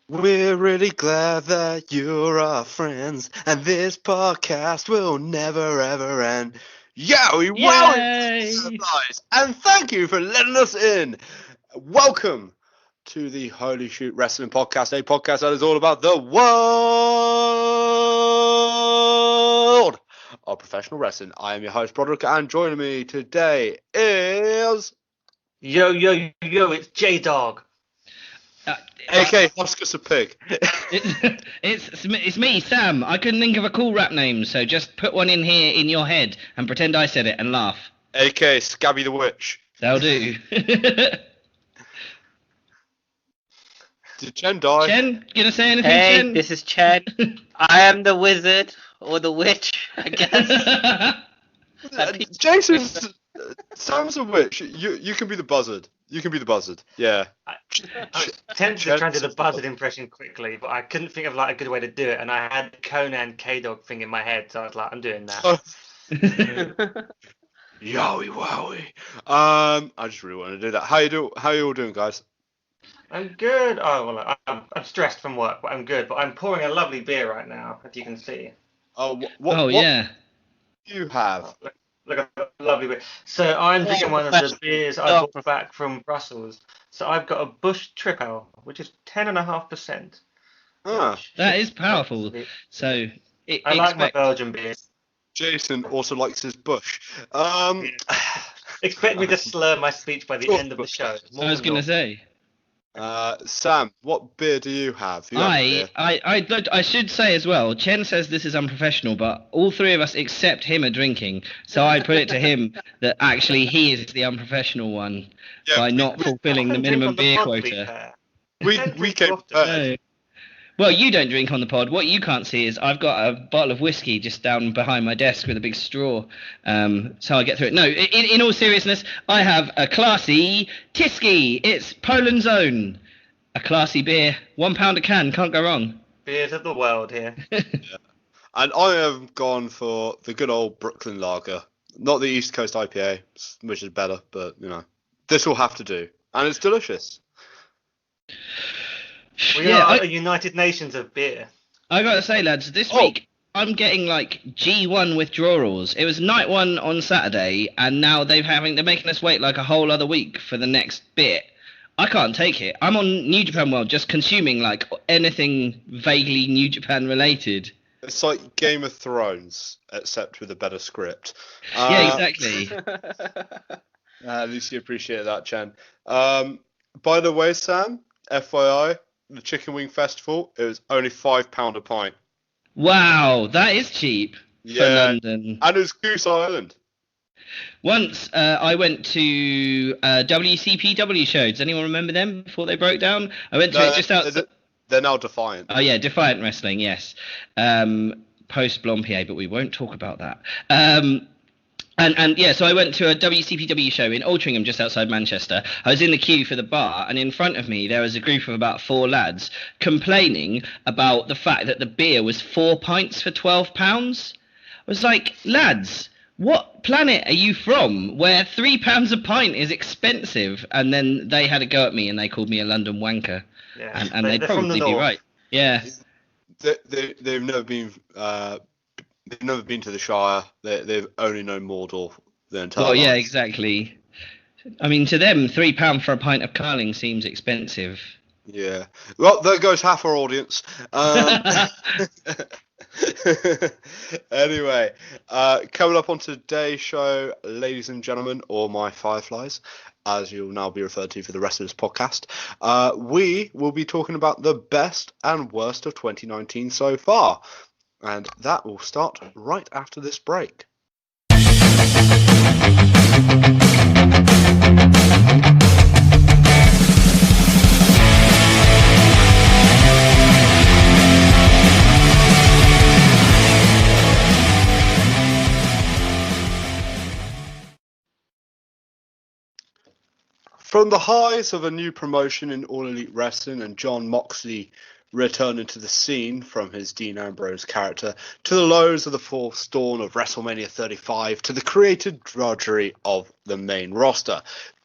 We're really glad that you're our friends, and this podcast will never ever end. Yowie wowie, Yay! guys, and thank you for letting us in. Welcome to the Holy Shoot Wrestling Podcast, a podcast that is all about the world of professional wrestling. I am your host, Broderick, and joining me today is Yo, it's J-Dog. AK Huskers a Pig. It's me, Sam. I couldn't think of a cool rap name, so just put one in here in your head and pretend I said it and laugh. AK Scabby the Witch. That'll do. Did Chen die? Chen, gonna say anything, Hey, Chen? this is Chen. I am the wizard, or the witch, I guess. Jason, Sam's a witch. You can be the buzzard. You can be the buzzard. Yeah. I was tempted trying to do the buzzard impression quickly, but I couldn't think of like a good way to do it, and I had the Conan K-Dog thing in my head, so I was like, I'm doing that. Yowie wowie. I just really want to do that. How you all doing, guys? I'm good. Oh, well, I'm stressed from work, but I'm good. But I'm pouring a lovely beer right now, as you can see. What Yeah. do you have? Look at that lovely beer. So I'm drinking one of the beers I brought back from Brussels. So I've got a Bush Triple, which is 10.5%. Ah, That is powerful. So, I like my Belgian beers. Jason also likes his bush. Expect me to slur my speech by the end of the show. I was gonna say. Sam, what beer do you have? You have a beer. I should say as well, Chen says this is unprofessional, but all three of us except him are drinking. So I put it to him that actually he is the unprofessional one by not fulfilling the minimum beer quota. We came No. Well, you don't drink on the pod. What you can't see is I've got a bottle of whiskey just down behind my desk with a big straw, so I get through it. No, in all seriousness, I have a classy Tyskie. It's Poland's own. A classy beer. £1 a can, can't go wrong. Beers of the world here. And I have gone for the good old Brooklyn Lager. Not the East Coast IPA, which is better, but, this will have to do. And it's delicious. We are a United Nations of beer. I gotta say, lads, this week I'm getting like G1 withdrawals. It was night one on Saturday, and now they're making us wait like a whole other week for the next bit. I can't take it. I'm on New Japan World just consuming like anything vaguely New Japan related. It's like Game of Thrones, except with a better script. Yeah, exactly. At least you appreciate that, Chen. By the way, Sam, FYI, the Chicken Wing Festival, it was only £5 a pint. Wow, that is cheap for London. And it was Goose Island. Once I went to WCPW show. Does anyone remember them before they broke down? I went to it just outside. They're now Defiant. Oh yeah, Defiant Wrestling, yes. Post Blompier, but we won't talk about that. And yeah, so I went to a WCPW show in Altrincham, just outside Manchester. I was in the queue for the bar, and in front of me there was a group of about 4 lads complaining about the fact that the beer was 4 pints for £12. I was like, lads, what planet are you from where £3 a pint is expensive? And then they had a go at me and they called me a London wanker. Yeah, and they'd probably be right. Yeah. They've never been. They've never been to the Shire. They've only known Mordor their entire lives. Yeah, exactly. I mean, to them, £3 for a pint of Carling seems expensive. Yeah. Well, there goes half our audience. Anyway, coming up on today's show, ladies and gentlemen, or my Fireflies, as you'll now be referred to for the rest of this podcast, we will be talking about the best and worst of 2019 so far. And that will start right after this break. From the highs of a new promotion in All Elite Wrestling and Jon Moxley returning to the scene from his Dean Ambrose character, to the lows of the fourth dawn of WrestleMania 35, to the creative drudgery of the main roster,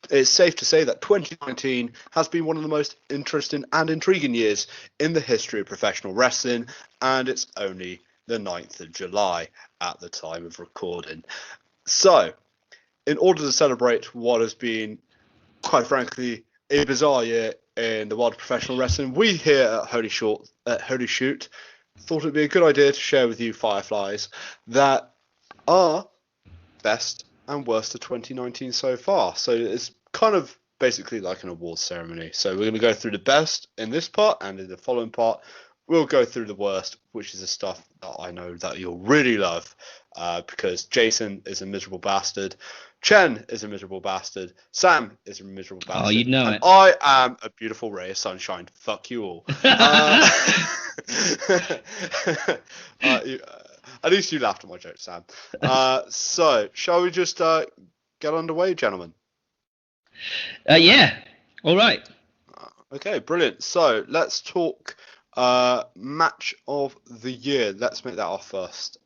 it's safe to say that 2019 has been one of the most interesting and intriguing years in the history of professional wrestling, and it's only the 9th of July at the time of recording. So, in order to celebrate what has been, quite frankly, a bizarre year in the world of professional wrestling, we here at Holy Shoot thought it'd be a good idea to share with you Fireflies that are best and worst of 2019 so far. So it's kind of basically like an awards ceremony. So we're going to go through the best in this part, and in the following part we'll go through the worst, which is the stuff that I know that you'll really love, because Jason is a miserable bastard, Chen is a miserable bastard, Sam is a miserable bastard, Oh, you know and it. I am a beautiful ray of sunshine. Fuck you all. At least you laughed at my joke, Sam. So, shall we just get underway, gentlemen? Yeah. All right. Okay, brilliant. So, let's talk match of the year. Let's make that our first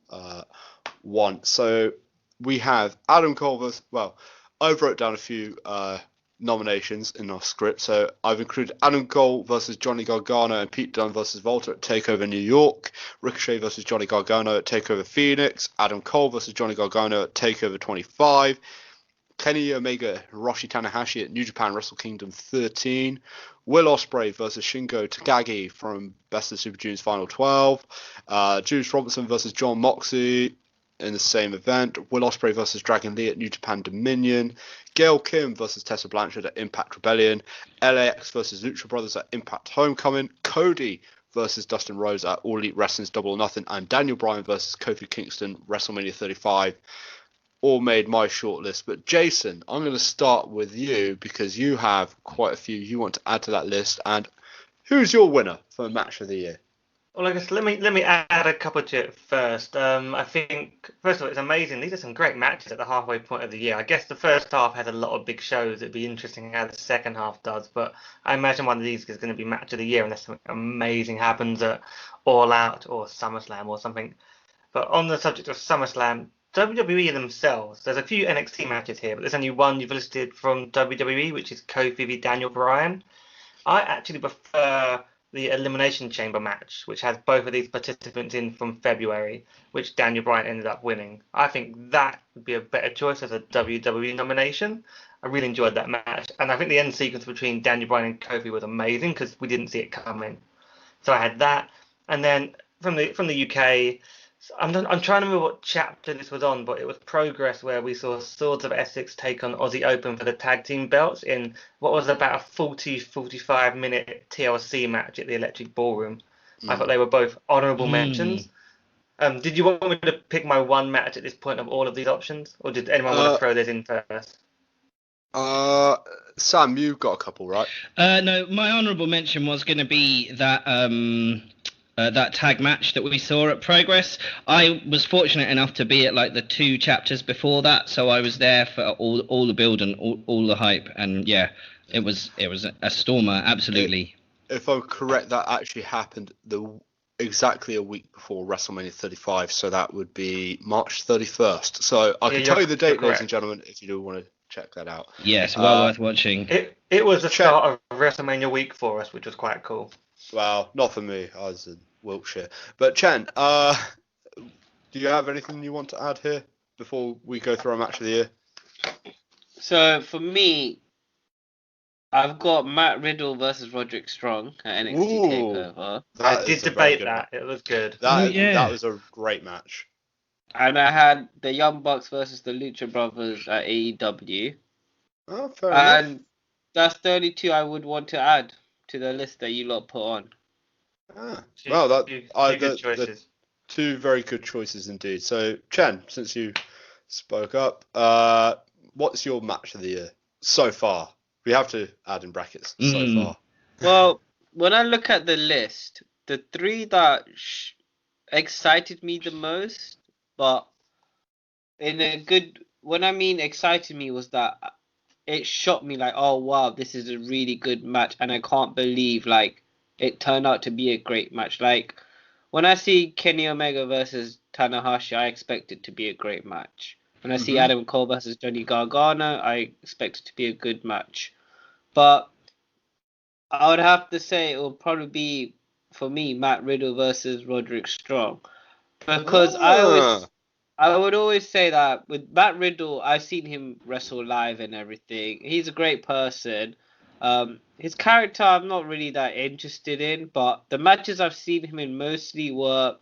one. So, we have Adam Cole versus, well, I wrote down a few nominations in our script. So I've included Adam Cole versus Johnny Gargano and Pete Dunne versus Volta at TakeOver New York, Ricochet versus Johnny Gargano at TakeOver Phoenix, Adam Cole versus Johnny Gargano at TakeOver 25, Kenny Omega Hiroshi Tanahashi at New Japan Wrestle Kingdom 13, Will Ospreay versus Shingo Takagi from Best of Super Juniors Final 12, Juice Robinson versus John Moxley in the same event, Will Ospreay versus Dragon Lee at New Japan Dominion, Gail Kim versus Tessa Blanchard at Impact Rebellion, LAX versus Lucha Brothers at Impact Homecoming, Cody versus Dustin Rhodes at All Elite Wrestling's Double or Nothing, and Daniel Bryan versus Kofi Kingston WrestleMania 35 all made my shortlist. But Jason, I'm going to start with you because you have quite a few you want to add to that list. And who's your winner for Match of the Year? Well, I guess let me add a couple to it first. I think first of all, it's amazing. These are some great matches at the halfway point of the year. I guess the first half had a lot of big shows. It'd be interesting how the second half does. But I imagine one of these is going to be Match of the Year unless something amazing happens at All Out or SummerSlam or something. But on the subject of SummerSlam, WWE themselves, there's a few NXT matches here, but there's only one you've listed from WWE, which is Kofi v Daniel Bryan. I actually prefer the Elimination Chamber match, which has both of these participants in from February, which Daniel Bryan ended up winning. I think that would be a better choice as a WWE nomination. I really enjoyed that match, and I think the end sequence between Daniel Bryan and Kofi was amazing because we didn't see it coming. So I had that, and then from the UK, I'm trying to remember what chapter this was on, but it was Progress where we saw Swords of Essex take on Aussie Open for the tag team belts in what was about a 45 minute TLC match at the Electric Ballroom. I thought they were both honourable mentions. Did you want me to pick my one match at this point of all of these options, or did anyone want to throw this in first? Sam, you've got a couple, right? No, my honourable mention was going to be that that tag match that we saw at Progress. I was fortunate enough to be at like the 2 chapters before that, so I was there for all the build and all the hype, and yeah, it was a stormer, absolutely. If I'm correct, that actually happened exactly a week before WrestleMania 35, so that would be March 31st. So I can tell you the date, ladies and gentlemen, if you do want to check that out. Yes, well worth watching. It was the start of WrestleMania week for us, which was quite cool. Well, not for me. I was in Wiltshire. But Chen, do you have anything you want to add here before we go through our match of the year? So for me, I've got Matt Riddle versus Roderick Strong at NXT TakeOver. I did debate that. It was good. That was a great match. And I had the Young Bucks versus the Lucha Brothers at AEW. Oh, fair enough. And that's the only 2 I would want to add to the list that you lot put on. Well, good choices. 2 very good choices indeed. So, Chen, since you spoke up, what's your match of the year so far? We have to add in brackets so far. Well, when I look at the list, the 3 that excited me the most, but in a good, when I mean excited me was that it shocked me, like, oh wow, this is a really good match, and I can't believe like it turned out to be a great match. Like when I see Kenny Omega versus Tanahashi, I expect it to be a great match. and I see Adam Cole versus Johnny Gargano, I expect it to be a good match. But I would have to say it will probably be, for me, Matt Riddle versus Roderick Strong. Because I would always say that with Matt Riddle, I've seen him wrestle live and everything. He's a great person. His character I'm not really that interested in, but the matches I've seen him in mostly were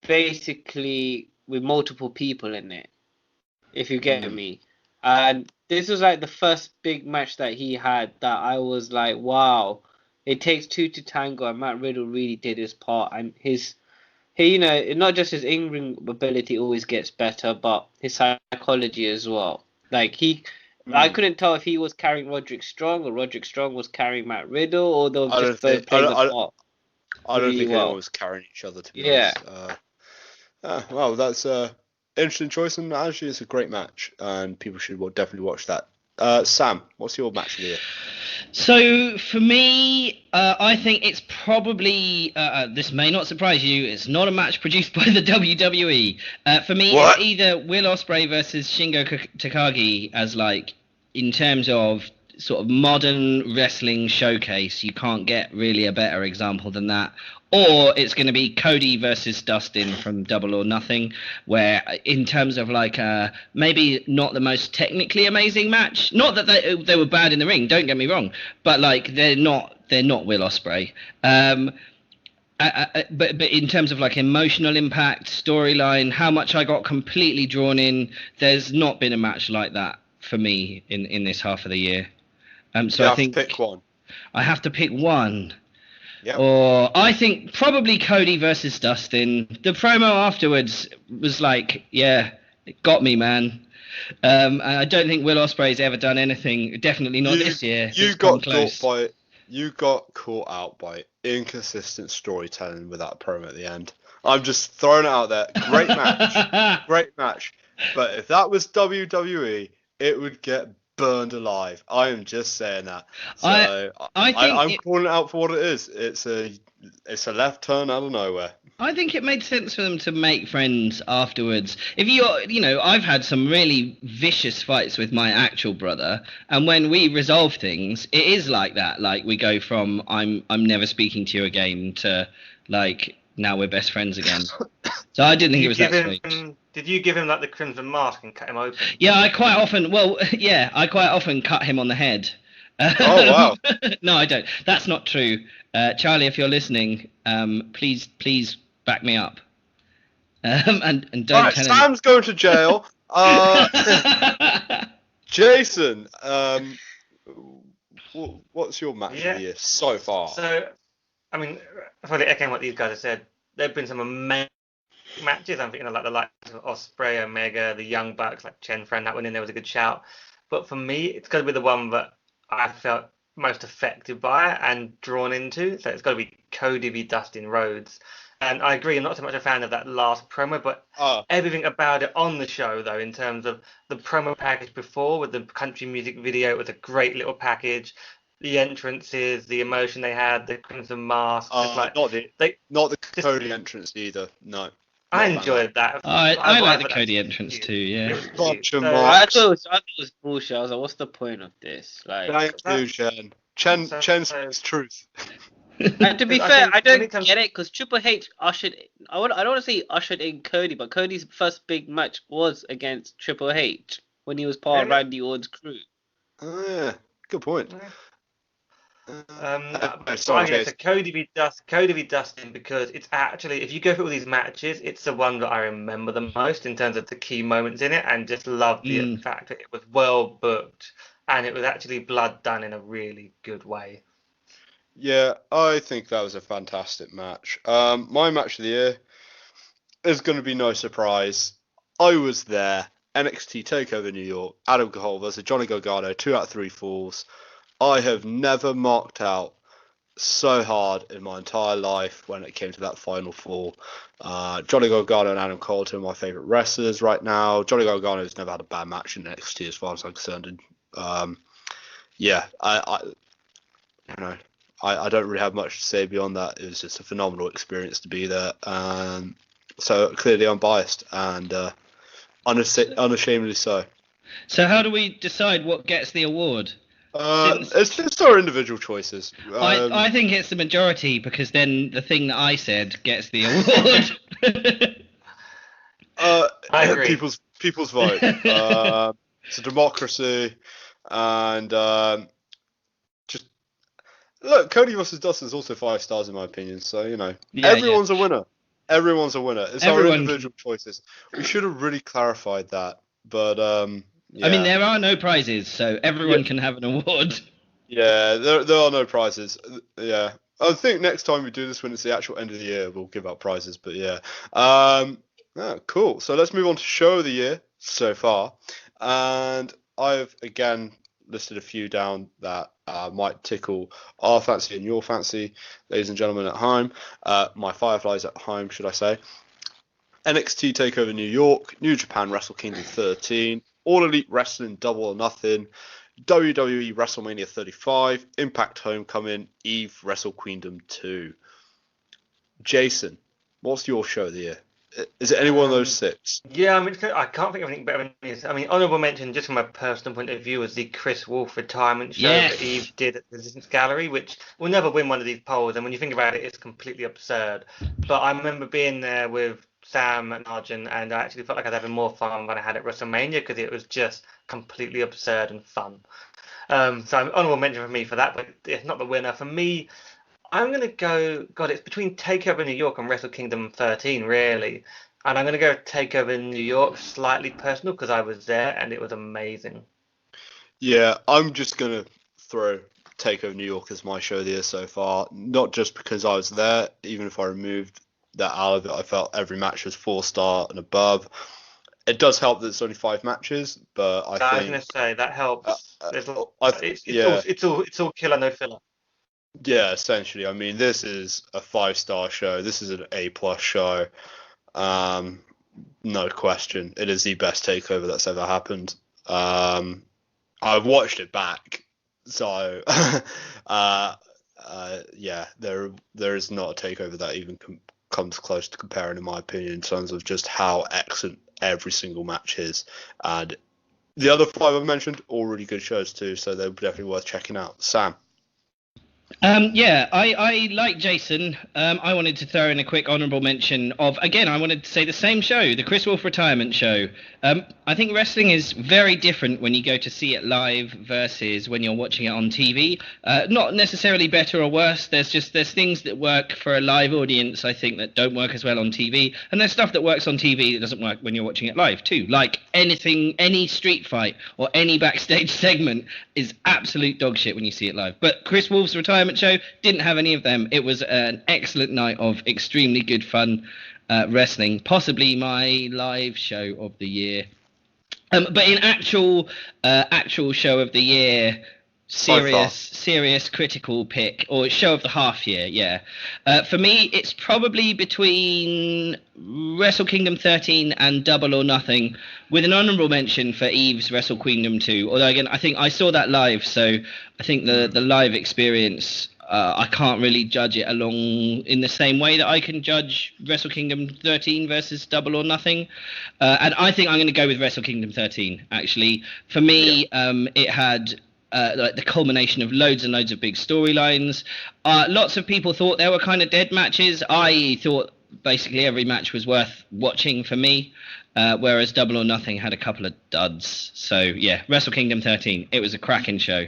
basically with multiple people in it, if you get me. And this was like the first big match that he had that I was like, wow, it takes two to tango, and Matt Riddle really did his part, and he, not just his in-ring ability always gets better, but his psychology as well. Like I couldn't tell if he was carrying Roderick Strong or Roderick Strong was carrying Matt Riddle, or they were just both playing the part. I don't really think well. anyone was carrying each other, to be honest. Well, that's interesting choice, and actually it's a great match, and people should definitely watch that. Sam, what's your match of the year? So for me, I think it's probably this may not surprise you. It's not a match produced by the WWE. For me, it's either Will Ospreay versus Shingo Takagi as like in terms of sort of modern wrestling showcase. You can't get really a better example than that. Or it's going to be Cody versus Dustin from Double or Nothing, where in terms of like maybe not the most technically amazing match. Not that they were bad in the ring. Don't get me wrong, but like they're not Will Ospreay. But in terms of like emotional impact, storyline, how much I got completely drawn in, there's not been a match like that for me in this half of the year. So I think pick one. I have to pick one. Yep. Or I think probably Cody versus Dustin. The promo afterwards was like, yeah, it got me, man. And I don't think Will Ospreay's ever done anything. Definitely not this year. You got caught out by inconsistent storytelling with that promo at the end. I'm just throwing it out there. Great match, great match. But if that was WWE, it would get burned alive. I am just saying that. So I'm calling it out for what it is. It's a left turn out of nowhere. I think it made sense for them to make friends afterwards. If I've had some really vicious fights with my actual brother, and when we resolve things, it is like that. Like we go from I'm never speaking to you again to like now we're best friends again. So I didn't think it was that sweet. Did you give him like the crimson mask and cut him open? Yeah, I quite often cut him on the head. Oh wow! No, I don't. That's not true. Charlie, if you're listening, please back me up. And don't right, tell Sam's going to jail. Jason, what's your match of the year so far? So, I mean, probably echoing what these guys have said, there have been some amazing matches. I'm thinking of like the likes of Ospreay, Omega, the Young Bucks, like Chen Fran, that one in there was a good shout. But for me, it's got to be the one that I felt most affected by and drawn into. So it's got to be Cody v Dustin Rhodes. And I agree, I'm not so much a fan of that last promo, but everything about it on the show, though, in terms of the promo package before with the country music video, it was a great little package. The entrances, the emotion they had, the crimson mask. Not the Cody entrance either. No. I enjoyed that. I like the Cody entrance too. Yeah. I thought it was bullshit. I was like, what's the point of this? Like, thank you, Chen. Chen says truth. And to be fair, I don't get it because Triple H ushered. I don't want to say ushered in Cody, but Cody's first big match was against Triple H when he was part of Randy Orton's crew. Oh yeah, good point. So Cody v Dustin, because it's actually, if you go through all these matches, it's the one that I remember the most in terms of the key moments in it, and just love the fact that it was well booked and it was actually blood done in a really good way. Yeah, I think that was a fantastic match. My match of the year is going to be no surprise. I was there. NXT TakeOver New York. Adam Cole versus Johnny Gargano. 2 out of 3 falls. I have never marked out so hard in my entire life when it came to that final fall. Johnny Gargano and Adam Cole, two of my favourite wrestlers right now. Johnny Gargano has never had a bad match in NXT as far as I'm concerned. I don't really have much to say beyond that. It was just a phenomenal experience to be there. So clearly I'm biased, and Unashamedly so. So how do we decide what gets the award? It's our individual choices. I think it's the majority, because then the thing that I said gets the award. I agree. People's vote. It's a democracy, and just look. Cody versus Dustin is also 5 stars in my opinion. So everyone's a winner. Everyone's a winner. It's our individual choices. We should have really clarified that, but yeah. I mean, there are no prizes, so everyone can have an award. Yeah, there are no prizes. Yeah, I think next time we do this, when it's the actual end of the year, we'll give out prizes. But yeah, cool. So let's move on to show of the year so far, and I've again listed a few down that might tickle our fancy and your fancy, ladies and gentlemen at home. My Fireflies at home, should I say? NXT Takeover New York, New Japan Wrestle Kingdom 13, All Elite Wrestling Double or Nothing, WWE WrestleMania 35, Impact Homecoming, Eve Wrestle Queendom 2. Jason, what's your show of the year? Is it any one of those 6? Yeah, I mean, I can't think of anything better than this. I mean, honourable mention, just from a personal point of view, was the Chris Wolf retirement show that Eve did at the Resistance Gallery, which will never win one of these polls. And when you think about it, it's completely absurd. But I remember being there with Sam and Arjun, and I actually felt like I was having more fun than I had at WrestleMania, because it was just completely absurd and fun. So honourable mention for me for that, but it's not the winner. For me, I'm going to go, God, it's between Takeover New York and Wrestle Kingdom 13, really. And I'm going to go Takeover New York, slightly personal, because I was there and it was amazing. Yeah, I'm just going to throw Takeover New York as my show of the year so far. Not just because I was there, even if I removed that out of it, I felt every match was 4-star and above. It does help that it's only 5 matches, but I think... I was going to say, that helps. It's all killer, no filler. Yeah, essentially. I mean, this is a 5-star show. This is an A+ show. No question. It is the best takeover that's ever happened. I've watched it back, so yeah, there is not a takeover that even comes close to comparing, in my opinion, in terms of just how excellent every single match is. And the other 5 I've mentioned, all really good shows too, so they're definitely worth checking out. Sam? Yeah, I like Jason. I wanted to throw in a quick honourable mention of, again, I wanted to say the same show, the Chris Wolf retirement show. I think wrestling is very different when you go to see it live versus when you're watching it on TV. Not necessarily better or worse. There's things that work for a live audience, I think, that don't work as well on TV. And there's stuff that works on TV that doesn't work when you're watching it live too. Like any street fight or any backstage segment is absolute dog shit when you see it live. But Chris Wolf's retirement show didn't have any of them. It was an excellent night of extremely good fun wrestling, possibly my live show of the year. But in actual show of the year, serious critical pick, or show of the half year, yeah. For me, it's probably between Wrestle Kingdom 13 and Double or Nothing, with an honourable mention for Eve's Wrestle Kingdom 2. Although again, I think I saw that live, so I think the live experience, I can't really judge it along in the same way that I can judge Wrestle Kingdom 13 versus Double or Nothing. And I think I'm going to go with Wrestle Kingdom 13, actually. For me, it had... like the culmination of loads and loads of big storylines. Lots of people thought there were kind of dead matches. I thought basically every match was worth watching for me, whereas Double or Nothing had a couple of duds. So yeah, Wrestle Kingdom 13. It was a cracking show.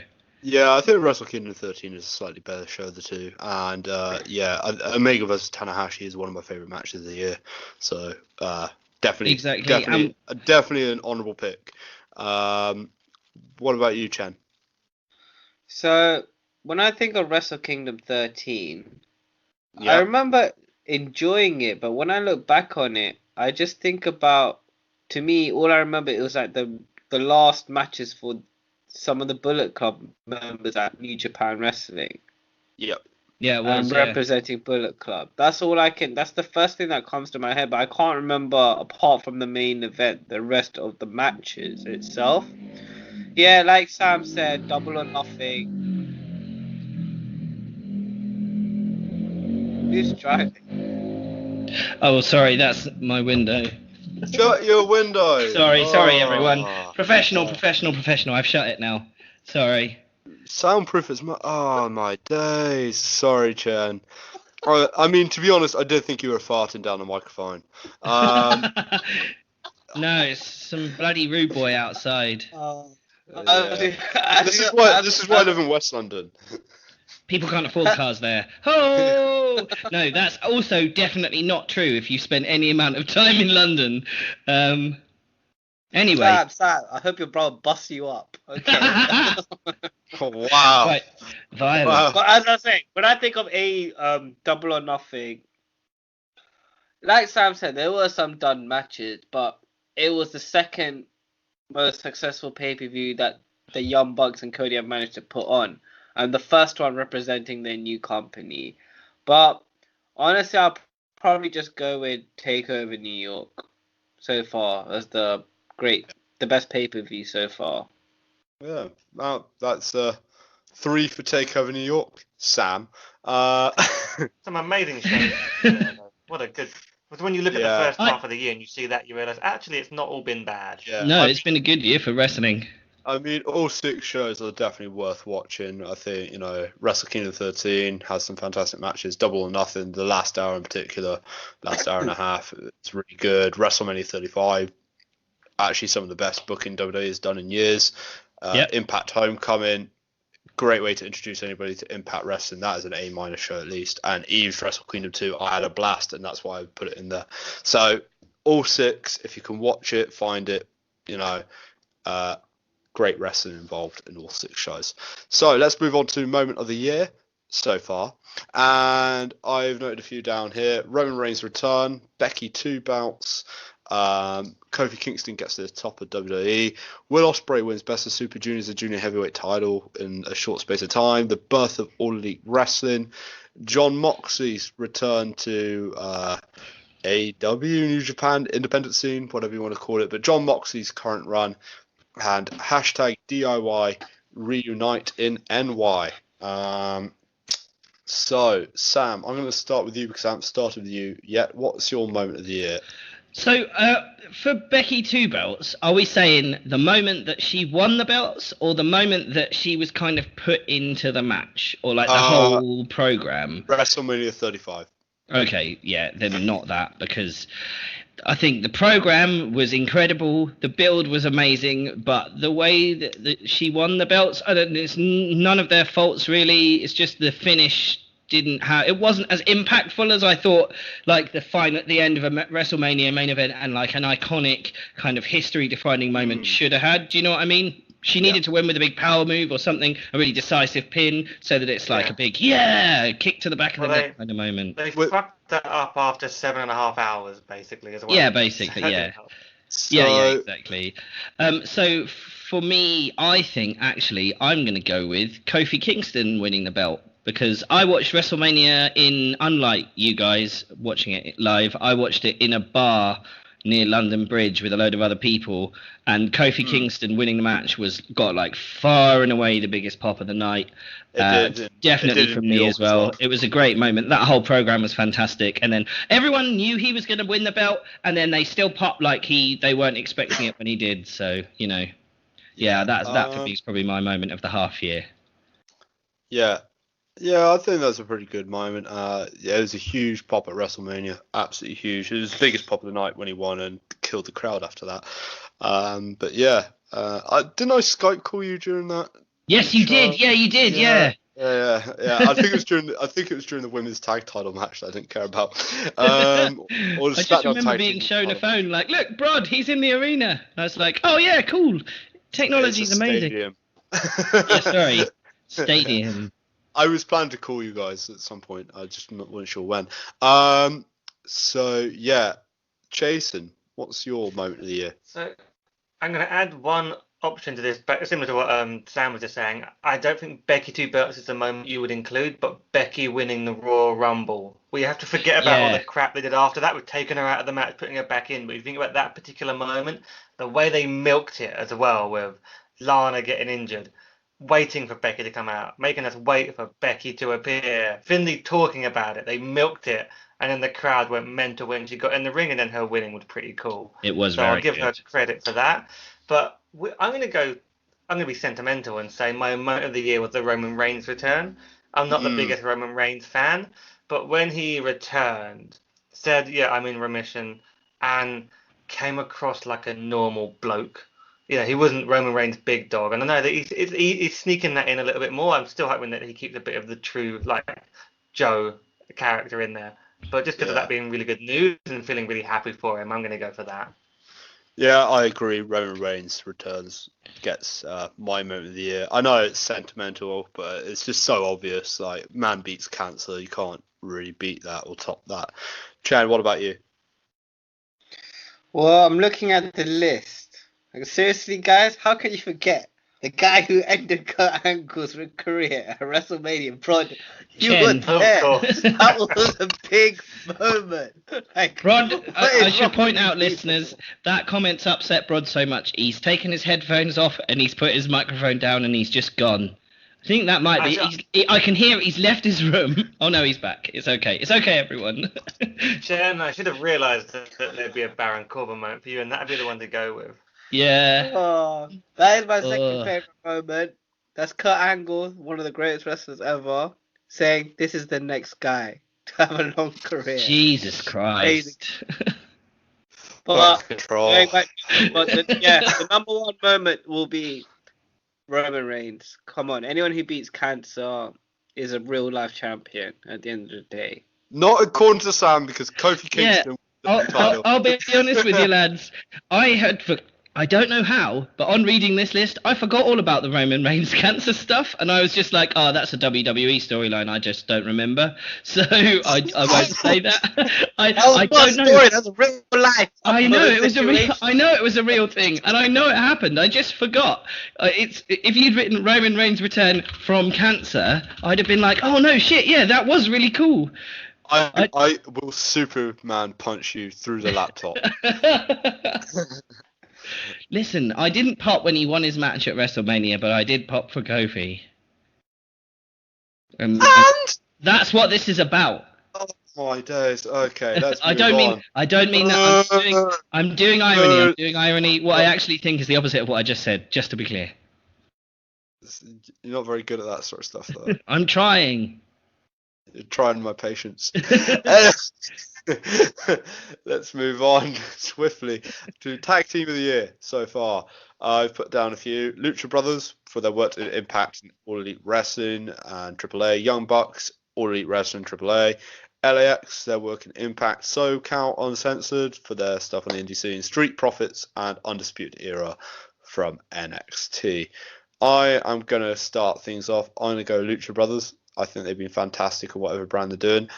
Yeah, I think Wrestle Kingdom 13 is a slightly better show of the two. And yeah, Omega vs Tanahashi is one of my favourite matches of the year. So definitely an honourable pick. What about you, Chen? So, when I think of Wrestle Kingdom 13, I remember enjoying it, but when I look back on it, I just think about, to me, all I remember, it was like the last matches for some of the Bullet Club members at New Japan Wrestling. Yep. Yeah, it was, representing Bullet Club. That's the first thing that comes to my head, but I can't remember, apart from the main event, the rest of the matches itself. Yeah, like Sam said, Double or Nothing. Who's driving? Oh, sorry, that's my window. Shut your window. Sorry, everyone. Oh, Professional. yeah. I've shut it now. Sorry. Soundproof as my. Oh my days. Sorry, Chen. I mean, to be honest, I did think you were farting down the microphone. No, it's some bloody rude boy outside. Yeah. This is why I live in West London. People can't afford cars there. Oh no, that's also definitely not true if you spend any amount of time in London. Anyway. Sam, I hope your brother busts you up. Okay. Wow. Right. Violent. Wow. But as I say, when I think of a Double or Nothing, like Sam said, there were some done matches, but it was the second most successful pay-per-view that the Young Bucks and Cody have managed to put on, and the first one representing their new company. But honestly, I'll probably just go with Takeover New York so far as the best pay-per-view so far. Yeah. Well, that's 3 for Takeover New York, Sam. Some amazing shows. What a good. When you look at the first half of the year and you see that, you realise actually it's not all been bad. Yeah, no, it's been a good year for wrestling. I mean, all 6 shows are definitely worth watching. I think, Wrestle Kingdom 13 has some fantastic matches. Double or Nothing, the last hour in particular, last hour and a half, it's really good. WrestleMania 35, actually some of the best booking WWE has done in years. Impact Homecoming, great way to introduce anybody to Impact Wrestling. That is an A- show at least. And Eve's Wrestle Kingdom 2, I had a blast, and that's why I put it in there. So, all 6, if you can watch it, find it, great wrestling involved in all 6 shows. So let's move on to moment of the year so far. And I've noted a few down here. Roman Reigns' return, Becky 2 bouts, Kofi Kingston gets to the top of WWE, Will Ospreay wins Best of Super Juniors, a junior heavyweight title in a short space of time, the birth of All Elite Wrestling, John Moxley's return to AEW, New Japan, independent scene, whatever you want to call it, but John Moxley's current run, and hashtag DIY reunite in NY. So, Sam, I'm going to start with you because I haven't started with you yet. What's your moment of the year? So, for Becky 2 belts, are we saying the moment that she won the belts or the moment that she was kind of put into the match or like the whole program? WrestleMania 35. Okay, yeah, then not that, because I think the program was incredible, the build was amazing, but the way that she won the belts, it's none of their faults really. It's just the finish it wasn't as impactful as I thought, like the final at the end of a WrestleMania main event and like an iconic kind of history-defining moment should have had. Do you know what I mean? She needed to win with a big power move or something, a really decisive pin, so that it's like a big kick to the back of the neck kind of moment. They fucked that up after 7.5 hours, basically, as well. Yeah, basically, yeah. Yeah, exactly. So for me, I think actually I'm going to go with Kofi Kingston winning the belt. Because I watched WrestleMania unlike you guys watching it live, I watched it in a bar near London Bridge with a load of other people, and Kofi Kingston winning the match got like far and away the biggest pop of the night. Definitely from me as well. It was a great moment. That whole program was fantastic, and then everyone knew he was going to win the belt, and then they still popped like they weren't expecting it when he did. So that for me is probably my moment of the half year. Yeah, I think that's a pretty good moment. It was a huge pop at WrestleMania, absolutely huge. It was the biggest pop of the night when he won and killed the crowd after that. But yeah, didn't I Skype call you during that? Yes, you did. Yeah, you did. Yeah. Yeah. I think it was during the women's tag title match that I didn't care about. Or I just remember being shown a phone like, look, Brod, he's in the arena. I was like, oh yeah, cool. Technology's amazing. Stadium. Yeah, sorry, stadium. I was planning to call you guys at some point. I just wasn't sure when. So yeah, Jason, what's your moment of the year? So I'm going to add one option to this, but similar to what Sam was just saying. I don't think Becky 2 belts is the moment you would include, but Becky winning the Royal Rumble. We have to forget about all the crap they did after that with taking her out of the match, putting her back in. But if you think about that particular moment, the way they milked it as well with Lana getting injured. waiting for Becky to come out, making us wait for Becky to appear. Finlay talking about it. They milked it, and then the crowd went mental when she got in the ring, and then her winning was pretty cool. It was So very I'll give her good. credit for that. But I'm going to go. I'm going to be sentimental and say my moment of the year was the Roman Reigns return. I'm not the biggest Roman Reigns fan, but when he returned, said, "Yeah, I'm in remission," and came across like a normal bloke. He wasn't Roman Reigns' big dog, and I know that he's sneaking that in a little bit more. I'm still hoping that he keeps a bit of the true like Joe character in there. But just because of that being really good news and feeling really happy for him, I'm going to go for that. Yeah, I agree. Roman Reigns returns gets my moment of the year. I know it's sentimental, but it's just so obvious. Like, man beats cancer. You can't really beat that or top that. Chan, what about you? Well, I'm looking at the list. Like, seriously, guys, how can you forget the guy who ended Kurt Angle's career at WrestleMania? Prod, you were Chen. there. Of course. That was a big moment. Like, Rod, what I is should wrong point with out, people? listeners, that comment's upset Rod so much. He's taken his headphones off and he's put his microphone down and he's just gone. I think that might be. I can hear he's left his room. Oh no, he's back. It's okay. It's okay, everyone. Jen, I should have realised that there'd be a Baron Corbin moment for you, and that'd be the one to go with. Yeah. Oh, that is my second Ugh. favorite moment. That's Kurt Angle, one of the greatest wrestlers ever, saying this is the next guy to have a long career. Jesus Christ. But Control. going back, the number one moment will be Roman Reigns. Come on, anyone who beats cancer is a real life champion at the end of the day. Not according to Sam, because Kofi Yeah. Kingston won the title. I'll be honest with you, lads. I don't know how, but on reading this list, I forgot all about the Roman Reigns cancer stuff, and I was just like, "Oh, that's a WWE storyline. I just don't remember." So I won't say that. I don't know. Story. That's a real life. I know it was situation. a was a real thing, and I know it happened. I just forgot. If you'd written Roman Reigns return from cancer, I'd have been like, "Oh no, shit, yeah, that was really cool." I will Superman punch you through the laptop. Listen, I didn't pop when he won his match at WrestleMania, but I did pop for Kofi. And that's what this is about. Oh my days. Okay, let's move I don't on. mean that. I'm doing irony. I'm doing irony. What I actually think is the opposite of what I just said. Just to be clear. You're not very good at that sort of stuff, though. I'm trying. You're trying my patience. Let's move on swiftly to Tag Team of the Year so far. I've put down a few. Lucha Brothers for their work in Impact and All Elite Wrestling and AAA. Young Bucks, All Elite Wrestling, AAA. LAX, their work in Impact, SoCal Uncensored for their stuff on the indie scene. Street Profits and Undisputed Era from NXT. I am going to start things off. I'm going to go Lucha Brothers. I think they've been fantastic on whatever brand they're doing.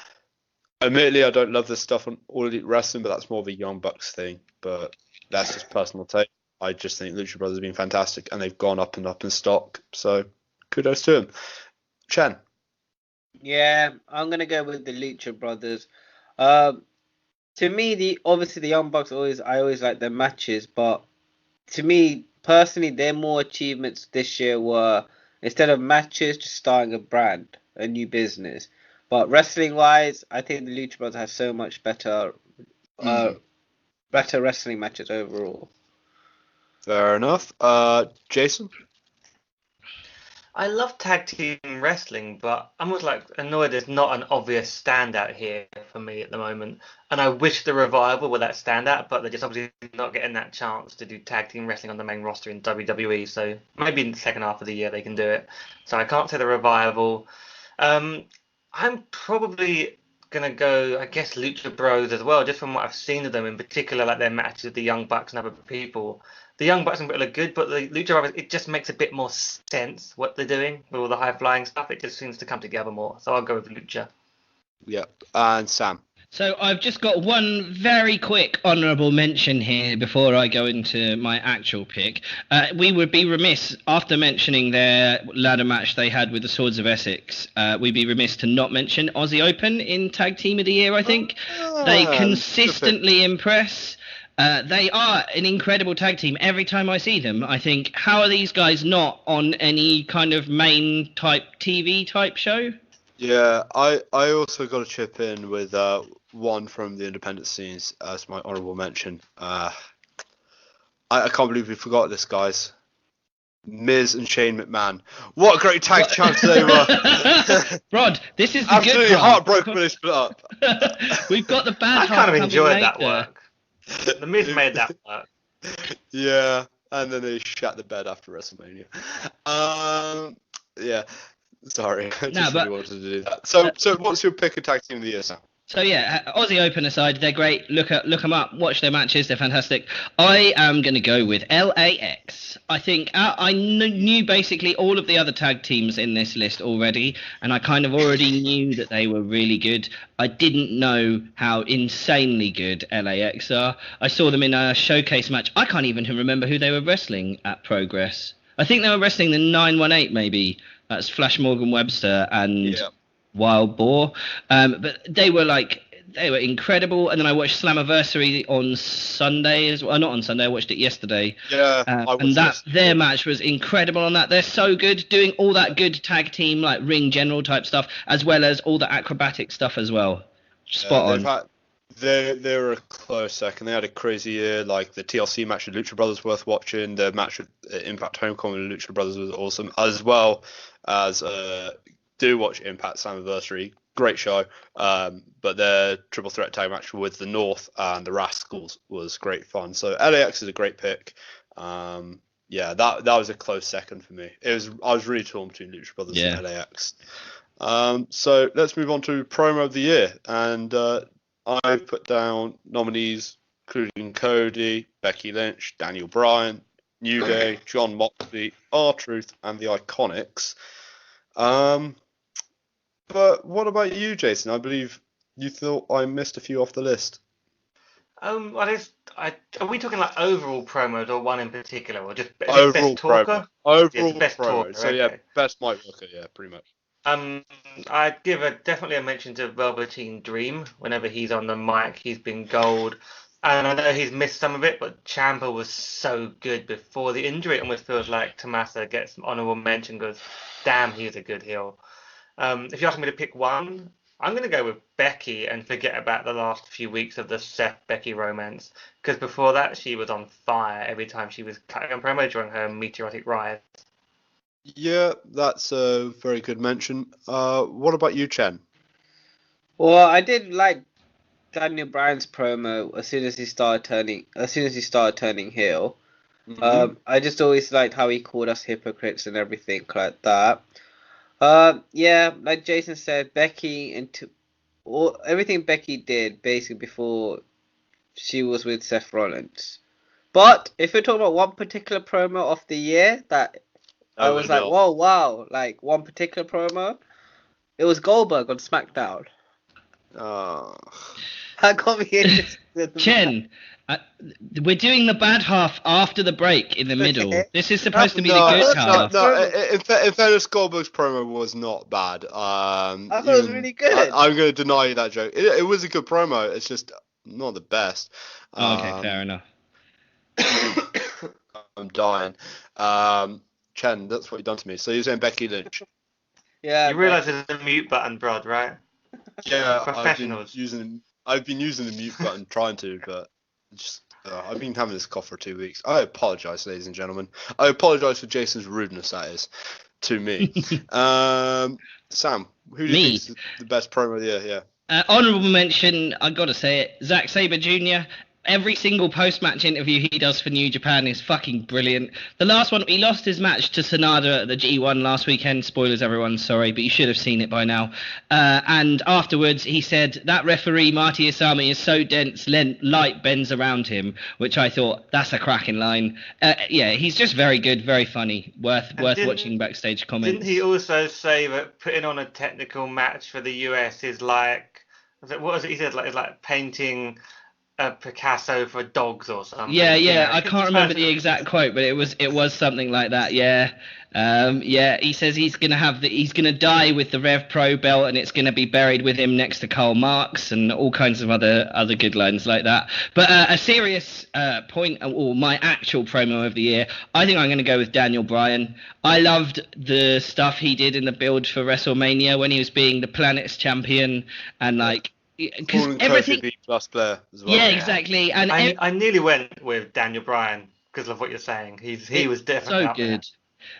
Admittedly, I don't love this stuff on All Elite Wrestling, but that's more of a Young Bucks thing. But that's just personal take. I just think Lucha Brothers have been fantastic, and they've gone up and up in stock. So kudos to them. Chen. Yeah, I'm gonna go with the Lucha Brothers. To me, obviously the Young Bucks I always like their matches, but to me personally, their more achievements this year were instead of matches, just starting a brand, a new business. But wrestling wise, I think the Lucha Brothers have so much better wrestling matches overall. Fair enough. Jason? I love tag team wrestling, but I'm almost like annoyed there's not an obvious standout here for me at the moment. And I wish the Revival were that standout, but they're just obviously not getting that chance to do tag team wrestling on the main roster in WWE. So maybe in the second half of the year they can do it. So I can't say the Revival. I'm probably gonna go, I guess, Lucha Bros as well, just from what I've seen of them, in particular, like their matches with the Young Bucks and other people. The Young Bucks look good, but the Lucha Brothers, it just makes a bit more sense what they're doing with all the high flying stuff. It just seems to come together more. So I'll go with Lucha. Yep. And Sam? So I've just got one very quick honourable mention here before I go into my actual pick. We would be remiss, after mentioning their ladder match they had with the Swords of Essex, we'd be remiss to not mention Aussie Open in Tag Team of the Year, I think. They consistently impress. They are an incredible tag team. Every time I see them, I think, how are these guys not on any kind of main type TV type show? Yeah, I also got to chip in with one from the independent scenes as my honourable mention. I can't believe we forgot this, guys. Miz and Shane McMahon. What a great tag champs they were! Rod, this is the Absolutely good part. heartbroken when they split up. We've got the bad I half kind of coming enjoyed that later. work. The Miz made that work. Yeah, and then they shat the bed after WrestleMania. Yeah. Sorry, I just really wanted to do that. So what's your pick of tag team of the year, Sam? So yeah, Aussie Open aside, they're great. Look them up, watch their matches. They're fantastic. I am going to go with LAX. I think I knew basically all of the other tag teams in this list already, and I kind of already knew that they were really good. I didn't know how insanely good LAX are. I saw them in a showcase match. I can't even remember who they were wrestling at Progress. I think they were wrestling the 918 maybe. That's Flash Morgan Webster and Wild Boar. But they were incredible. And then I watched Slammiversary on Sunday as well. Not on Sunday, I watched it yesterday. Yeah, their match was incredible on that. They're so good, doing all that good tag team like ring general type stuff, as well as all the acrobatic stuff as well. Spot on. They were a close second. They had a crazy year. Like the TLC match with Lucha Brothers worth watching. The match with Impact Homecoming with Lucha Brothers was awesome, as well as do watch Impact Slammiversary. Great show. But their triple threat tag match with the North and the Rascals was great fun. So LAX is a great pick. Yeah, that was a close second for me. I was really torn between Lucha Brothers and LAX. So let's move on to promo of the year, and I've put down nominees including Cody, Becky Lynch, Daniel Bryan, New Day, Jon Moxley, R-Truth, and the Iconics. But what about you, Jason? I believe you thought I missed a few off the list. Are we talking like overall promos or one in particular, or just overall best talker? Overall best promo. talker. So okay. yeah, best mic worker. Yeah, pretty much. I'd give definitely a mention to Velveteen Dream. Whenever he's on the mic, he's been gold. And I know he's missed some of it, but Ciampa was so good before the injury. It almost feels like Tommaso gets honorable mention because, damn, he's a good heel. If you ask me to pick one, I'm going to go with Becky and forget about the last few weeks of the Seth-Becky romance. Because before that, she was on fire every time she was cutting on promo during her meteoric rise. Yeah, that's a very good mention. What about you, Chen? Well, I did like Daniel Bryan's promo as soon as he started turning heel. Mm-hmm. I just always liked how he called us hypocrites and everything like that. Yeah, like Jason said, Becky everything Becky did basically before she was with Seth Rollins. But if you're talking about one particular promo of the year that I was like, whoa, wow, like one particular promo, it was Goldberg on SmackDown. That got me interested. Chen, we're doing the bad half after the break in the middle. This is supposed to be the good half. In fairness, Goldberg's promo was not bad. I thought it was really good. I'm going to deny you that joke. It was a good promo. It's just not the best. Okay, fair enough. I'm dying. Chen, that's what you've done to me. So you're saying Becky Lynch? Yeah. You realise there's a mute button, Brod, right? Yeah, Professionals. I've been using the mute button, trying to, but just I've been having this cough for 2 weeks. I apologise, ladies and gentlemen. I apologise for Jason's rudeness, that is, to me. Sam, who do you think is the best promo of the year? Yeah. Honourable mention, I got to say it, Zack Sabre Jr. Every single post-match interview he does for New Japan is fucking brilliant. The last one, he lost his match to Sanada at the G1 last weekend. Spoilers, everyone, sorry, but you should have seen it by now. And afterwards, he said, that referee, Marty Asami, is so dense, light bends around him, which I thought, that's a cracking line. Yeah, he's just very good, very funny, worth watching backstage comments. Didn't he also say that putting on a technical match for the US is like, what was it he said? Like, it's like painting a Picasso for dogs or something. Yeah. I can't remember the exact quote, but it was something like that. Yeah. He says he's gonna die with the Rev Pro belt, and it's gonna be buried with him next to Karl Marx, and all kinds of other good lines like that. But a serious point, or my actual promo of the year, I think I'm gonna go with Daniel Bryan. I loved the stuff he did in the build for WrestleMania when he was being the Planet's champion, and like. Because everything Kofi plus player as well. Yeah, exactly. And I nearly went with Daniel Bryan because of what you're saying. He was definitely so good.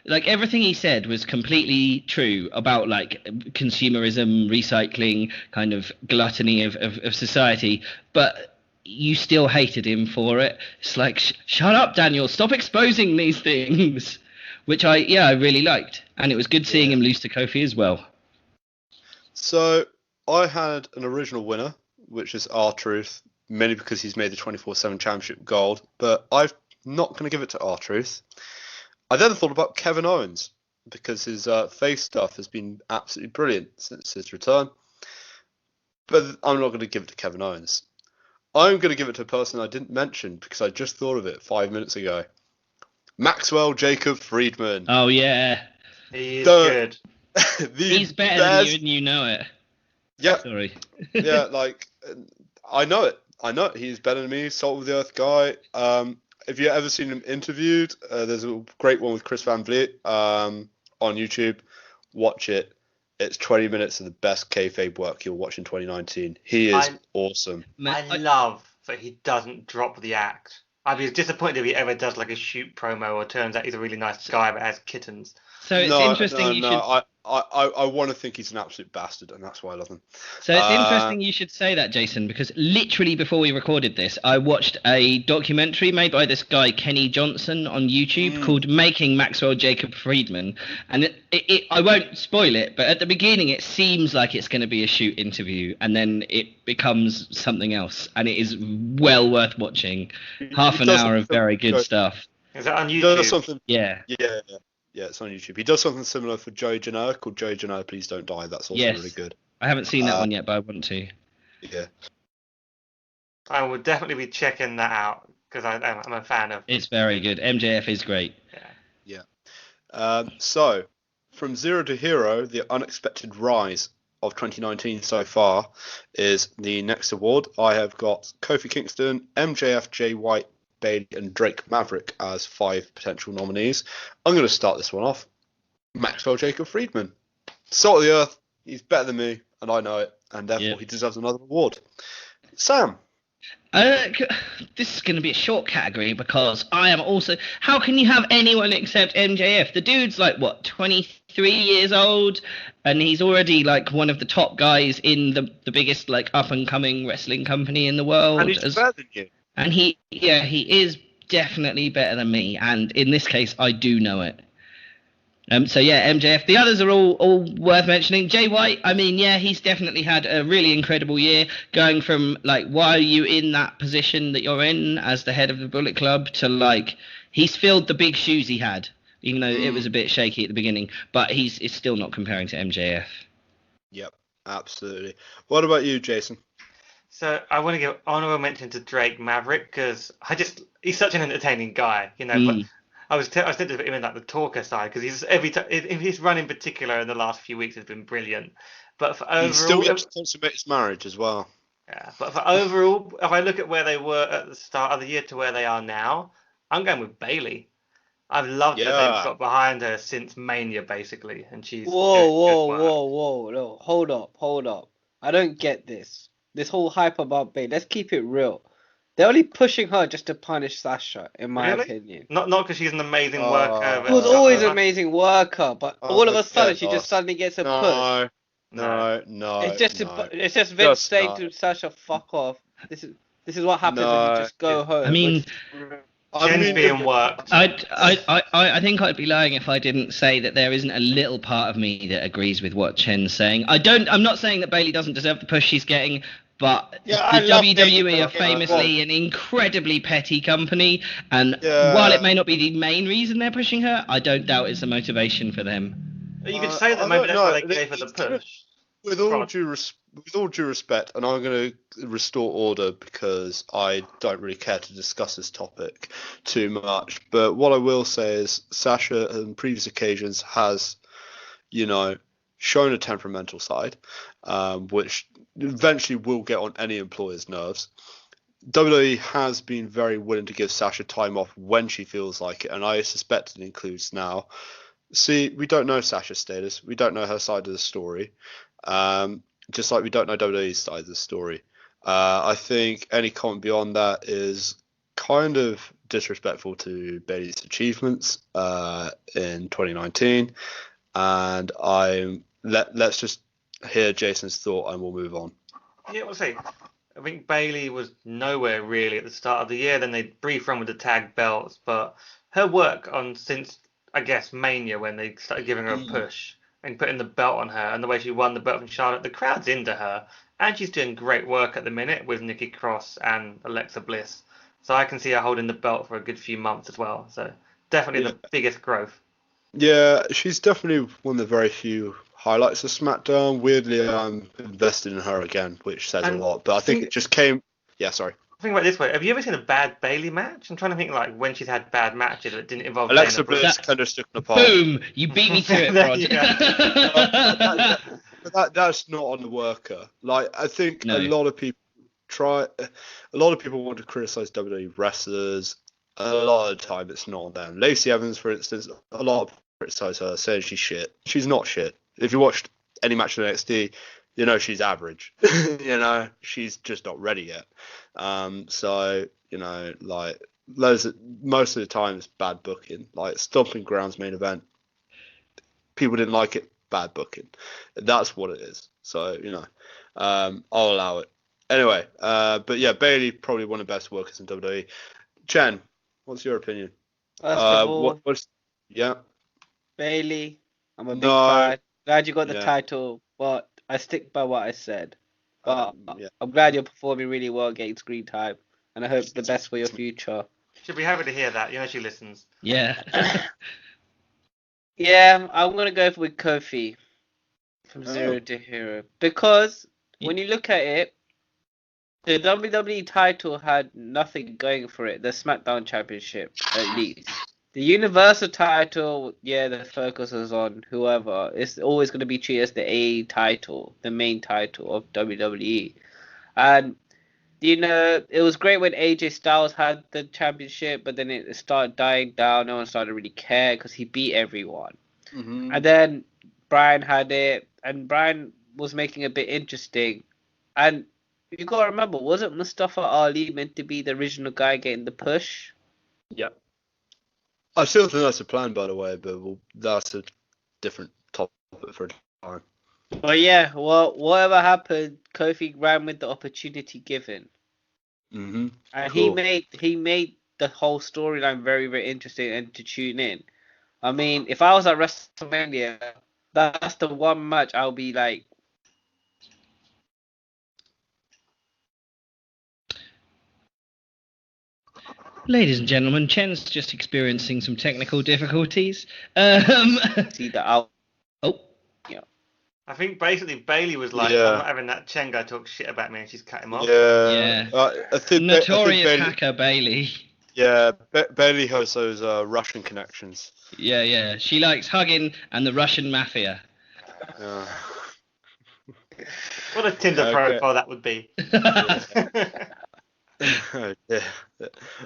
Like everything he said was completely true about like consumerism, recycling, kind of gluttony of society. But you still hated him for it. It's like, shut up, Daniel. Stop exposing these things. Which I really liked, and it was good seeing him lose to Kofi as well. So I had an original winner, which is R-Truth, mainly because he's made the 24/7 championship gold, but I'm not going to give it to R-Truth. I then thought about Kevin Owens, because his face stuff has been absolutely brilliant since his return, but I'm not going to give it to Kevin Owens. I'm going to give it to a person I didn't mention, because I just thought of it 5 minutes ago. Maxwell Jacob Friedman. Oh, yeah. He is good. He's better than you, and you know it. Yeah. Sorry. Yeah, like, I know it. He's better than me, salt of the earth guy. If you've ever seen him interviewed, there's a great one with Chris Van Vliet on YouTube. Watch it. It's 20 minutes of the best kayfabe work you'll watch in 2019. He is awesome. I love that he doesn't drop the act. I'd be disappointed if he ever does like a shoot promo or turns out he's a really nice guy but has kittens. So it's interesting. I want to think he's an absolute bastard, and that's why I love him. So it's interesting you should say that, Jason, because literally before we recorded this, I watched a documentary made by this guy Kenny Johnson on YouTube called "Making Maxwell Jacob Friedman," and I won't spoil it, but at the beginning it seems like it's going to be a shoot interview, and then it becomes something else, and it is well worth watching. Half an hour of very good stuff. Is that on YouTube? He does something. Yeah. Yeah, it's on YouTube. He does something similar for Joey Janela called Joey Janela Please Don't Die. That's also really good. I haven't seen that one yet, but I want to. Yeah. I will definitely be checking that out because I'm a fan of. It's very good. MJF is great. Yeah. So, from zero to hero, the unexpected rise of 2019 so far is the next award. I have got Kofi Kingston, MJF, Jay White, Bailey and Drake Maverick as 5 potential nominees. I'm going to start this one off. Maxwell Jacob Friedman. Salt of the earth. He's better than me, and I know it, and therefore he deserves another award. Sam. This is going to be a short category because I am also... How can you have anyone except MJF? The dude's like, 23 years old, and he's already like one of the top guys in the biggest like up-and-coming wrestling company in the world. And he's better than you. And he is definitely better than me, and in this case, I do know it. So yeah, MJF. The others are all worth mentioning. Jay White, I mean, yeah, he's definitely had a really incredible year, going from like, why are you in that position that you're in as the head of the Bullet Club, to like, he's filled the big shoes he had, even though it was a bit shaky at the beginning, but it's still not comparing to MJF. Yep, absolutely. What about you, Jason? So I want to give honorable mention to Drake Maverick because he's such an entertaining guy, you know. But I was thinking of him in like the talker side because his run in particular in the last few weeks has been brilliant. But for overall, he's still yet to consummate his marriage as well. Yeah, but for overall, if I look at where they were at the start of the year to where they are now, I'm going with Bailey. I've loved that they've got behind her since Mania basically, and she's whoa, no, hold up. I don't get this. This whole hype about Bailey. Let's keep it real. They're only pushing her just to punish Sasha, in my opinion. Not because she's an amazing worker. She was always an amazing worker, but all of a sudden she just suddenly gets a push. No. It's just Vince saying to Sasha, "Fuck off." This is what happens when you just go home. I mean, Jen's being worked. I think I'd be lying if I didn't say that there isn't a little part of me that agrees with what Chen's saying. I'm not saying that Bailey doesn't deserve the push she's getting, but the WWE are famously an incredibly petty company, and while it may not be the main reason they're pushing her, I don't doubt it's a motivation for them. You could say that maybe that's why they gave her the push. with all due respect, and I'm going to restore order because I don't really care to discuss this topic too much. But what I will say is Sasha, on previous occasions, has, shown a temperamental side, which eventually will get on any employer's nerves. WWE has been very willing to give Sasha time off when she feels like it, and I suspect it includes now. See, we don't know Sasha's status. We don't know her side of the story. Just like we don't know WWE's side of the story. I think any comment beyond that is kind of disrespectful to Bayley's achievements in 2019. And let's just hear Jason's thought and we'll move on. Yeah, we'll see. I think Bayley was nowhere really at the start of the year. Then they brief run with the tag belts, but her work since I guess Mania, when they started giving her a push and putting the belt on her, and the way she won the belt from Charlotte, the crowd's into her, and she's doing great work at the minute with Nikki Cross and Alexa Bliss. So I can see her holding the belt for a good few months as well. So definitely the biggest growth. Yeah, she's definitely one of the very few highlights of SmackDown. Weirdly, I'm invested in her again, which says a lot. But I think it just came. Yeah, sorry. Think about it this way: have you ever seen a bad Bayley match? I'm trying to think like when she's had bad matches that didn't involve Alexa Bliss kind of sticking apart. Boom! You beat me to it, Rod. But that's not on the worker. Like I think a lot of people want to criticize WWE wrestlers. A lot of the time, it's not on them. Lacey Evans, for instance, a lot of people criticize her, saying she's shit. She's not shit. If you watched any match in NXT, she's average. She's just not ready yet. So like most of the time it's bad booking. Like Stomping Grounds main event, people didn't like it. Bad booking. That's what it is. So I'll allow it. Anyway, but yeah, Bayley probably one of the best workers in WWE. Chen, what's your opinion? First of all, Bayley, I'm a big fan. Glad you got the title, but I stick by what I said. But I'm glad you're performing really well, getting screen time, and I hope the best for your future. She'll be happy to hear that. She listens. Yeah. Yeah, I'm gonna go with Kofi from Zero to Hero because when you look at it, the WWE title had nothing going for it. The SmackDown Championship, at least. The Universal title, the focus is on whoever. It's always going to be treated as the A title, the main title of WWE. And, it was great when AJ Styles had the championship, but then it started dying down. No one started to really care because he beat everyone. Mm-hmm. And then Bryan had it, and Bryan was making it a bit interesting. And you got to remember, wasn't Mustafa Ali meant to be the original guy getting the push? Yeah. I still think that's a plan, by the way, but that's a different topic for a time. Well, yeah. Well, whatever happened, Kofi ran with the opportunity given, and cool. he made the whole storyline very, very interesting and to tune in. I mean, if I was at WrestleMania, that's the one match I'll be like. Ladies and gentlemen, Chen's just experiencing some technical difficulties. See that out. Oh, yeah. I think basically Bayley was like, I'm not having that Chen guy talk shit about me, and she's cut him off. Yeah. I think notorious hacker Bayley. Yeah, Bayley has those Russian connections. Yeah. She likes hugging and the Russian mafia. Yeah. What a Tinder profile that would be.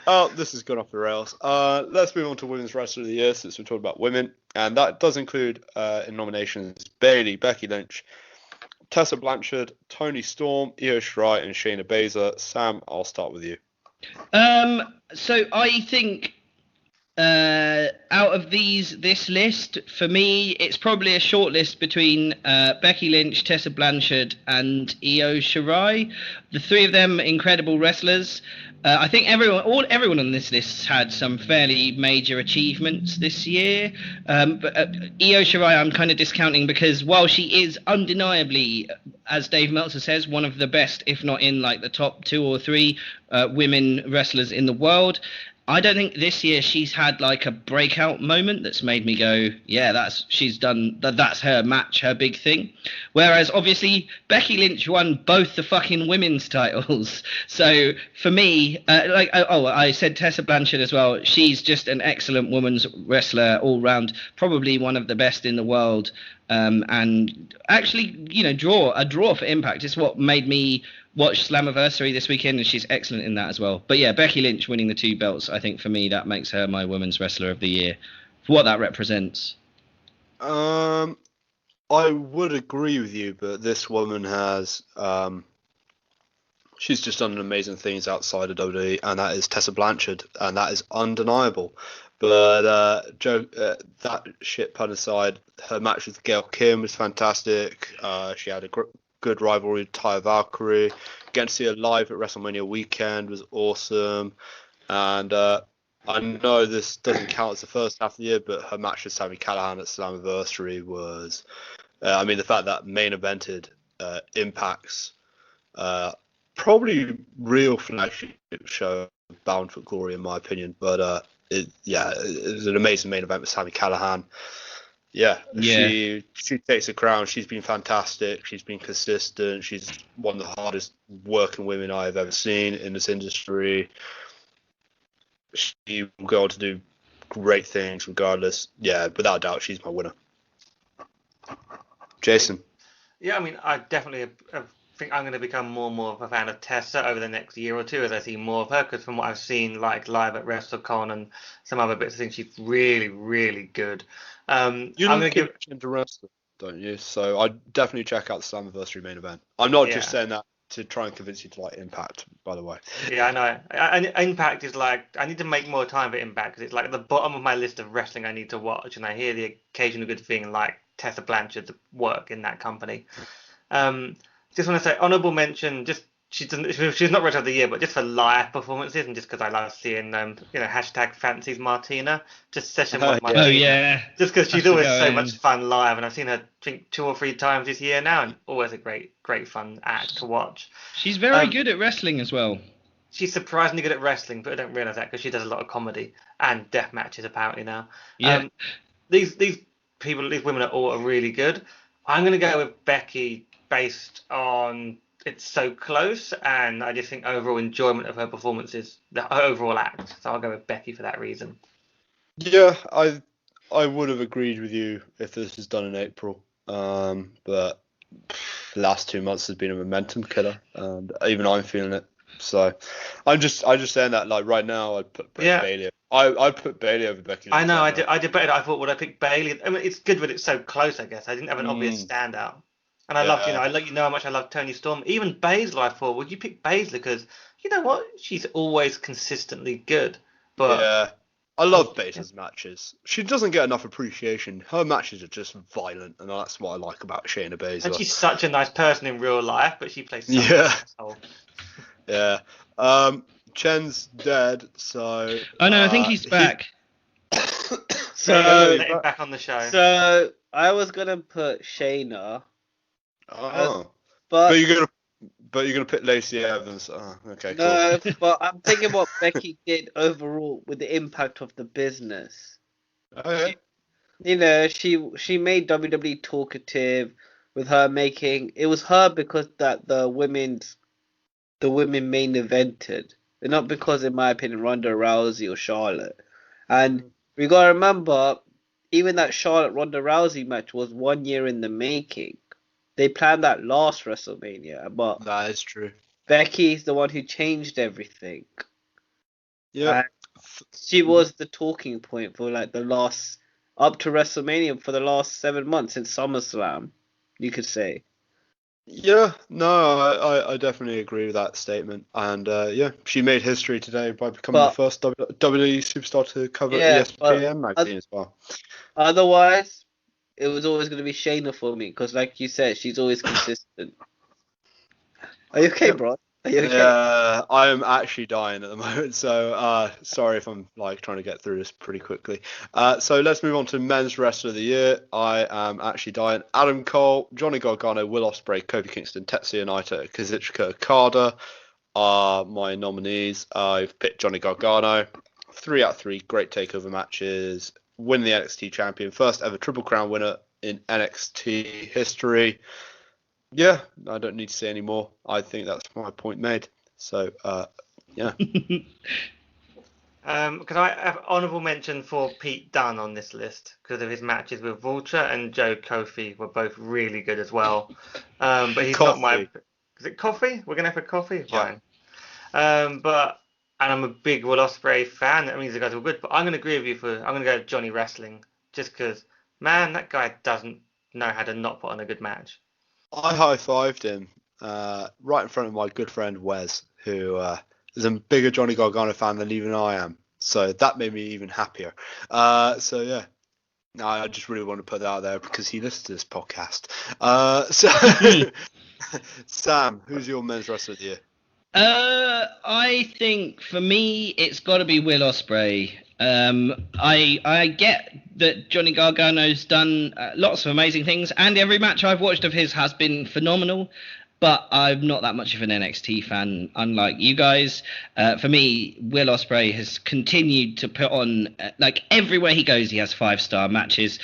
Oh, this has gone off the rails. Let's move on to Women's Wrestler of the Year since we're talking about women, and that does include in nominations Bayley, Becky Lynch, Tessa Blanchard, Toni Storm, Io Shirai, and Shayna Baszler. Sam, I'll start with you. So I think out of this list, for me, it's probably a short list between Becky Lynch, Tessa Blanchard, and Io Shirai. The three of them incredible wrestlers. I think everyone on this list had some fairly major achievements this year. But Io Shirai, I'm kind of discounting because while she is undeniably, as Dave Meltzer says, one of the best, if not in like the top 2 or 3 women wrestlers in the world, I don't think this year she's had like a breakout moment that's made me go, yeah, that's her match, her big thing. Whereas obviously Becky Lynch won both the fucking women's titles. So for me, I said Tessa Blanchard as well. She's just an excellent women's wrestler all round, probably one of the best in the world. And actually, draw for Impact. It's what made me watch Slammiversary this weekend, and she's excellent in that as well. But yeah, Becky Lynch winning the 2 belts, I think for me that makes her my women's wrestler of the year for what that represents. I would agree with you, but this woman has she's just done amazing things outside of WWE, and that is Tessa Blanchard, and that is undeniable. But that shit pun aside, her match with Gail Kim was fantastic. She had a good rivalry with Taya Valkyrie. Getting to see her live at WrestleMania weekend was awesome. And I know this doesn't count as the first half of the year, but her match with Sami Callihan at Slammiversary was, the fact that main evented Impact's probably real flagship show, Bound for Glory, in my opinion. But it was an amazing main event with Sami Callihan. Yeah, she takes the crown. She's been fantastic. She's been consistent. She's one of the hardest working women I've ever seen in this industry. She will go on to do great things regardless. Yeah, without a doubt, she's my winner. Jason? Yeah, I definitely think I'm going to become more and more of a fan of Tessa over the next year or two as I see more of her, because from what I've seen like live at WrestleCon and some other bits, I think she's really, really good. You look into wrestling, don't you? So I'd definitely check out the Slammiversary main event. I'm not just saying that to try and convince you to like Impact, by the way. Yeah, I know. Impact is like, I need to make more time for Impact because it's like at the bottom of my list of wrestling I need to watch, and I hear the occasional good thing like Tessa Blanchard's work in that company. Just want to say honorable mention. Just she's not Wrestler of the Year, but just for live performances and just because I love seeing hashtag Fancies Martina, just session one Martina. Oh yeah. Just because she's always so much fun live, and I've seen her I think 2 or 3 times this year now, and always a great fun act to watch. She's very good at wrestling as well. She's surprisingly good at wrestling, but I don't realize that because she does a lot of comedy and death matches apparently now. Yeah. These women are all really good. I'm gonna go with Becky based on it's so close, and I just think overall enjoyment of her performances, the overall act. So I'll go with Becky for that reason. Yeah, I would have agreed with you if this was done in April, but the last 2 months has been a momentum killer, and even I'm feeling it. So I'm just saying that like right now I'd put Bailey. I'd put Bailey over Becky. I know. I debated. I thought, would I pick Bailey? It's good, but it's so close. I guess I didn't have an obvious standout. And I loved, I let you know how much I love Toni Storm. Even Baszler, I thought, would you pick Baszler? Because you know what, she's always consistently good. But yeah, I love Baszler's matches. She doesn't get enough appreciation. Her matches are just violent, and that's what I like about Shayna Baszler. And she's such a nice person in real life, but she plays. Yeah. Chen's dead, so. Oh no, I think he's back. So let him back on the show. So I was gonna put Shayna. But you're gonna pick Lacey Evans. Oh, okay. Cool. No, but I'm thinking what Becky did overall with the impact of the business. Okay. She made WWE talkative with her making. It was her because that the women main evented, and not because, in my opinion, Ronda Rousey or Charlotte. And we gotta remember, even that Charlotte Ronda Rousey match was 1 year in the making. They planned that last WrestleMania, but that is true. Becky's the one who changed everything. Yeah, she was the talking point for like the last up to WrestleMania for the last 7 months since SummerSlam, you could say. Yeah, no, I definitely agree with that statement, and she made history today by becoming the first WWE superstar to cover ESPN magazine as well. Otherwise, it was always going to be Shayna for me, because like you said, she's always consistent. Are you okay, bro? Are you okay? Yeah, I am actually dying at the moment, so sorry if I'm like trying to get through this pretty quickly. So let's move on to men's wrestler of the year. I am actually dying. Adam Cole, Johnny Gargano, Will Ospreay, Kofi Kingston, Tetsuya Naito, Kazuchika Okada are my nominees. I've picked Johnny Gargano. 3 out of 3 great takeover matches. Win the NXT champion, first ever Triple Crown winner in NXT history. Yeah, I don't need to say any more. I think that's my point made. So, yeah. Can I have honourable mention for Pete Dunne on this list because of his matches with Vulture and Joe Kofi were both really good as well. But he's not my. Coffee. Is it Coffee? We're gonna have a Coffee, Yeah. fine. And I'm a big Will Ospreay fan. That means the guys were good. But I'm gonna agree with you I'm gonna go Johnny Wrestling just because, man, that guy doesn't know how to not put on a good match. I high-fived him right in front of my good friend Wes, who is a bigger Johnny Gargano fan than even I am. So that made me even happier. So yeah, no, I just really want to put that out there because he listens to this podcast. Sam, who's your men's wrestler of the year? I think for me, it's got to be Will Ospreay. I get that Johnny Gargano's done lots of amazing things, and every match I've watched of his has been phenomenal. But I'm not that much of an NXT fan, unlike you guys. For me, Will Ospreay has continued to put on, like, everywhere he goes, he has 5-star matches.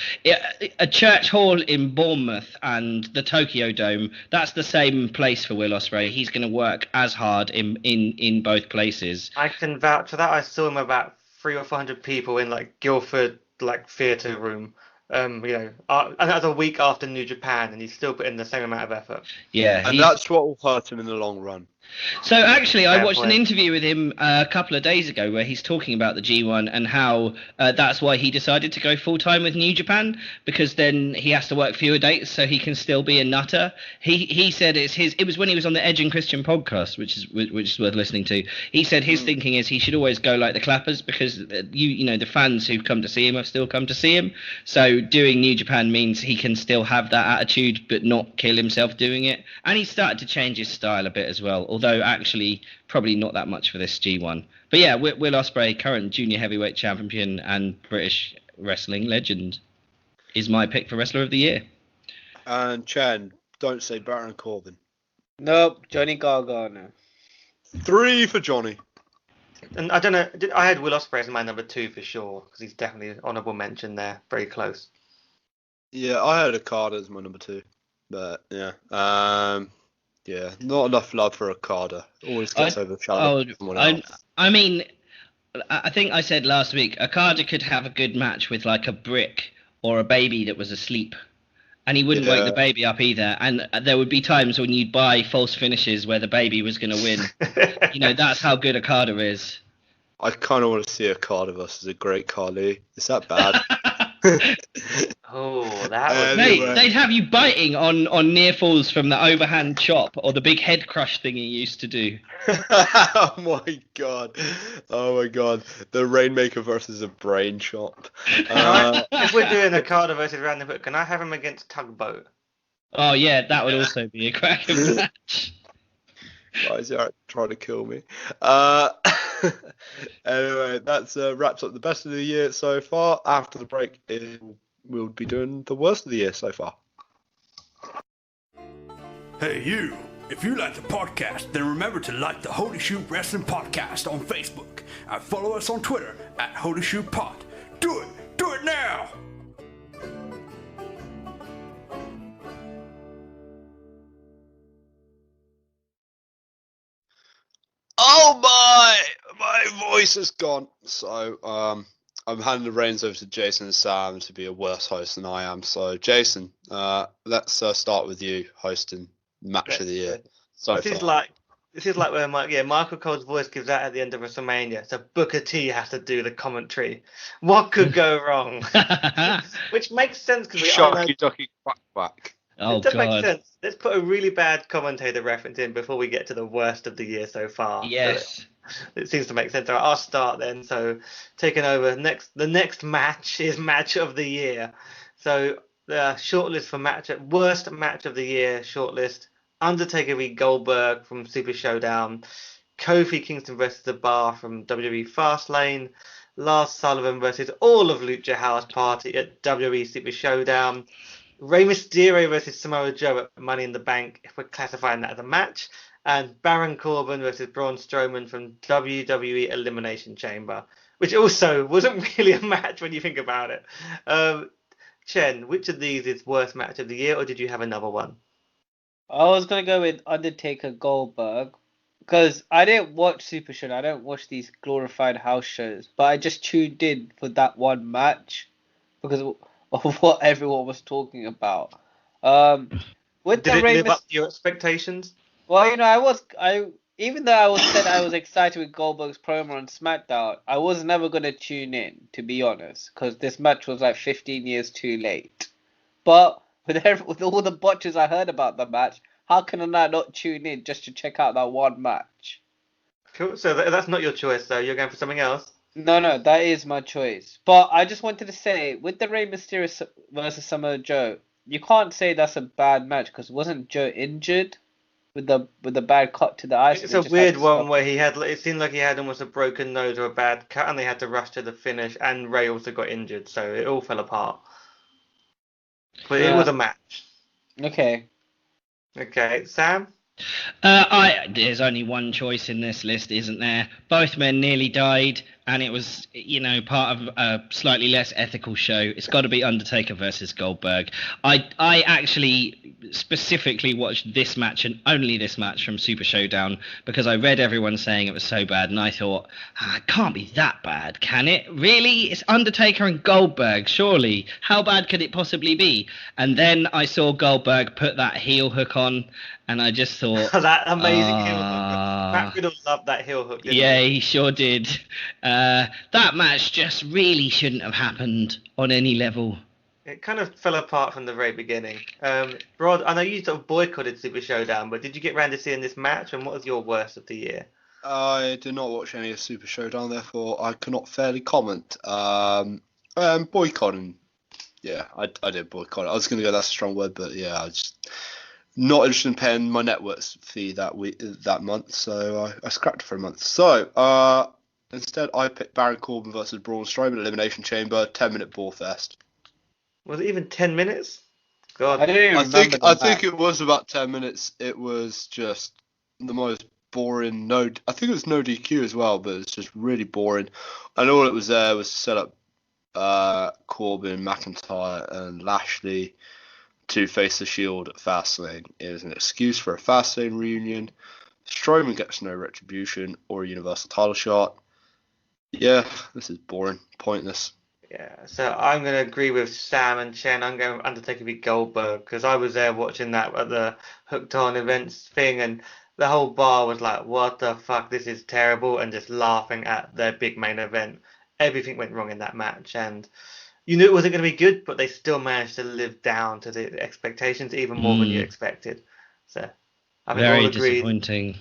A church hall in Bournemouth and the Tokyo Dome, that's the same place for Will Ospreay. He's going to work as hard in both places. I can vouch for that. I saw him about 300 or 400 people in like Guildford theatre room. And that was a week after New Japan, and he's still put in the same amount of effort. Yeah, and that's what will hurt him in the long run. So actually, I Fair watched an point. interview with him a couple of days ago where he's talking about the G1 and how that's why he decided to go full time with New Japan, because then he has to work fewer dates so he can still be a nutter. He said it was when he was on the Edge and Christian podcast, which is worth listening to. He said his thinking is he should always go like the clappers because the fans who come to see him have still come to see him. So doing New Japan means he can still have that attitude but not kill himself doing it. And he started to change his style a bit as well, although actually probably not that much for this G1. But yeah, Will Ospreay, current junior heavyweight champion and British wrestling legend, is my pick for wrestler of the year. And Chen, don't say Baron Corbin. Nope, Johnny Gargano. 3 for Johnny. And I don't know, I had Will Ospreay as my number 2 for sure because he's definitely an honourable mention there, very close. Yeah, I had Okada as my number 2, but yeah, yeah, not enough love for Okada. Always gets overshadowed by someone else. I mean, I think I said last week, Okada could have a good match with like a brick or a baby that was asleep, and he wouldn't wake the baby up either. And there would be times when you'd buy false finishes where the baby was going to win. That's how good Okada is. I kind of want to see Okada versus a Great Khali. Is that bad? Oh, that was Mate, they'd have you biting on near falls from the overhand chop or the big head crush thing he used to do. Oh my god. The Rainmaker versus a brain chop. If we're doing Okada versus Randy Hook, can I have him against Tugboat? Oh yeah, that would also be a cracking match. Guys, you're trying to kill me. Anyway, that's wraps up the best of the year so far. After the break, we'll be doing the worst of the year so far. Hey you, if you like the podcast, then remember to like the Holy Shoot Wrestling Podcast on Facebook and follow us on Twitter at Holy Shoot Pod. Do it now! Oh my voice is gone. So I'm handing the reins over to Jason and Sam to be a worse host than I am. So Jason, let's start with you hosting match of the year. This is like where Michael Cole's voice gives out at the end of WrestleMania. So Booker T has to do the commentary. What could go wrong? Which makes sense because Shocky ducky quack quack. Oh it does make god. sense. Let's put a really bad commentator reference in before we get to the worst of the year so far. Yes. It seems to make sense. All right, I'll start then. So taking over the next match is match of the year. So the shortlist for worst match of the year shortlist: Undertaker v Goldberg from Super Showdown, Kofi Kingston versus The Bar from WWE Fastlane, Lars Sullivan versus all of Lucha House Party at WWE Super Showdown, Rey Mysterio versus Samoa Joe at Money in the Bank, if we're classifying that as a match, and Baron Corbin versus Braun Strowman from WWE Elimination Chamber. which also wasn't really a match when you think about it. Chen, which of these is worst match of the year, or did you have another one? I was gonna go with Undertaker Goldberg because I didn't watch Super Show. I don't watch these glorified house shows, but I just tuned in for that one match because of what everyone was talking about. Um, with Did the it Rey live up Mysterio. to your expectations? Well, even though I said I was excited with Goldberg's promo on SmackDown, I was never gonna tune in, to be honest, because this match was like 15 years too late. But with all the botches I heard about the match, how can I not tune in just to check out that one match? Cool. So that's not your choice, though. You're going for something else. No, no, that is my choice. But I just wanted to say, with the Rey Mysterio versus Samoa Joe, you can't say that's a bad match because wasn't Joe injured with the bad cut to the eyes? It's They a just had weird to one stop where it. it seemed like he had almost a broken nose or a bad cut, and they had to rush to the finish, and Ray also got injured, so it all fell apart. But it was Uh, a match. okay. Okay, Sam? There's only one choice in this list, isn't there? Both men nearly died, and it was, part of a slightly less ethical show. It's got to be Undertaker versus Goldberg. I actually specifically watched this match and only this match from Super Showdown because I read everyone saying it was so bad, and I thought, it can't be that bad, can it? Really? It's Undertaker and Goldberg, surely. How bad could it possibly be? And then I saw Goldberg put that heel hook on, and I just thought, That amazing heel hook. Matt Riddle loved that heel hook, didn't yeah, he? he sure did. That match just really shouldn't have happened on any level. It kind of fell apart from the very beginning. Rod, I know you sort of boycotted Super Showdown, but did you get round to seeing this match, and what was your worst of the year? I did not watch any of Super Showdown, therefore I cannot fairly comment. Boycotting. Yeah, I did boycott it. I was going to go, that's a strong word, but yeah, I just not interested in paying my Networks fee that month, so I scrapped it for a month. So, instead I picked Baron Corbin versus Braun Strowman Elimination Chamber, 10-minute ball fest. Was it even 10 minutes? I God. don't even I remember think the I match. think it was about 10 minutes. It was just the most boring. I think it was no DQ as well, but it's just really boring. And all it was there was to set up Corbin, McIntyre, and Lashley to face the Shield at Fastlane. It was an excuse for a Fastlane reunion. Strowman gets no retribution or a Universal title shot. Yeah, this is boring, pointless. Yeah, so I'm going to agree with Sam and Chen. I'm going with Undertaker v Goldberg because I was there watching that at the Hooked On events thing, and the whole bar was like, "What the fuck? This is terrible," and just laughing at their big main event. Everything went wrong in that match, and you knew it wasn't going to be good, but they still managed to live down to the expectations even more than you expected. So I think we're all Very agreed. disappointing.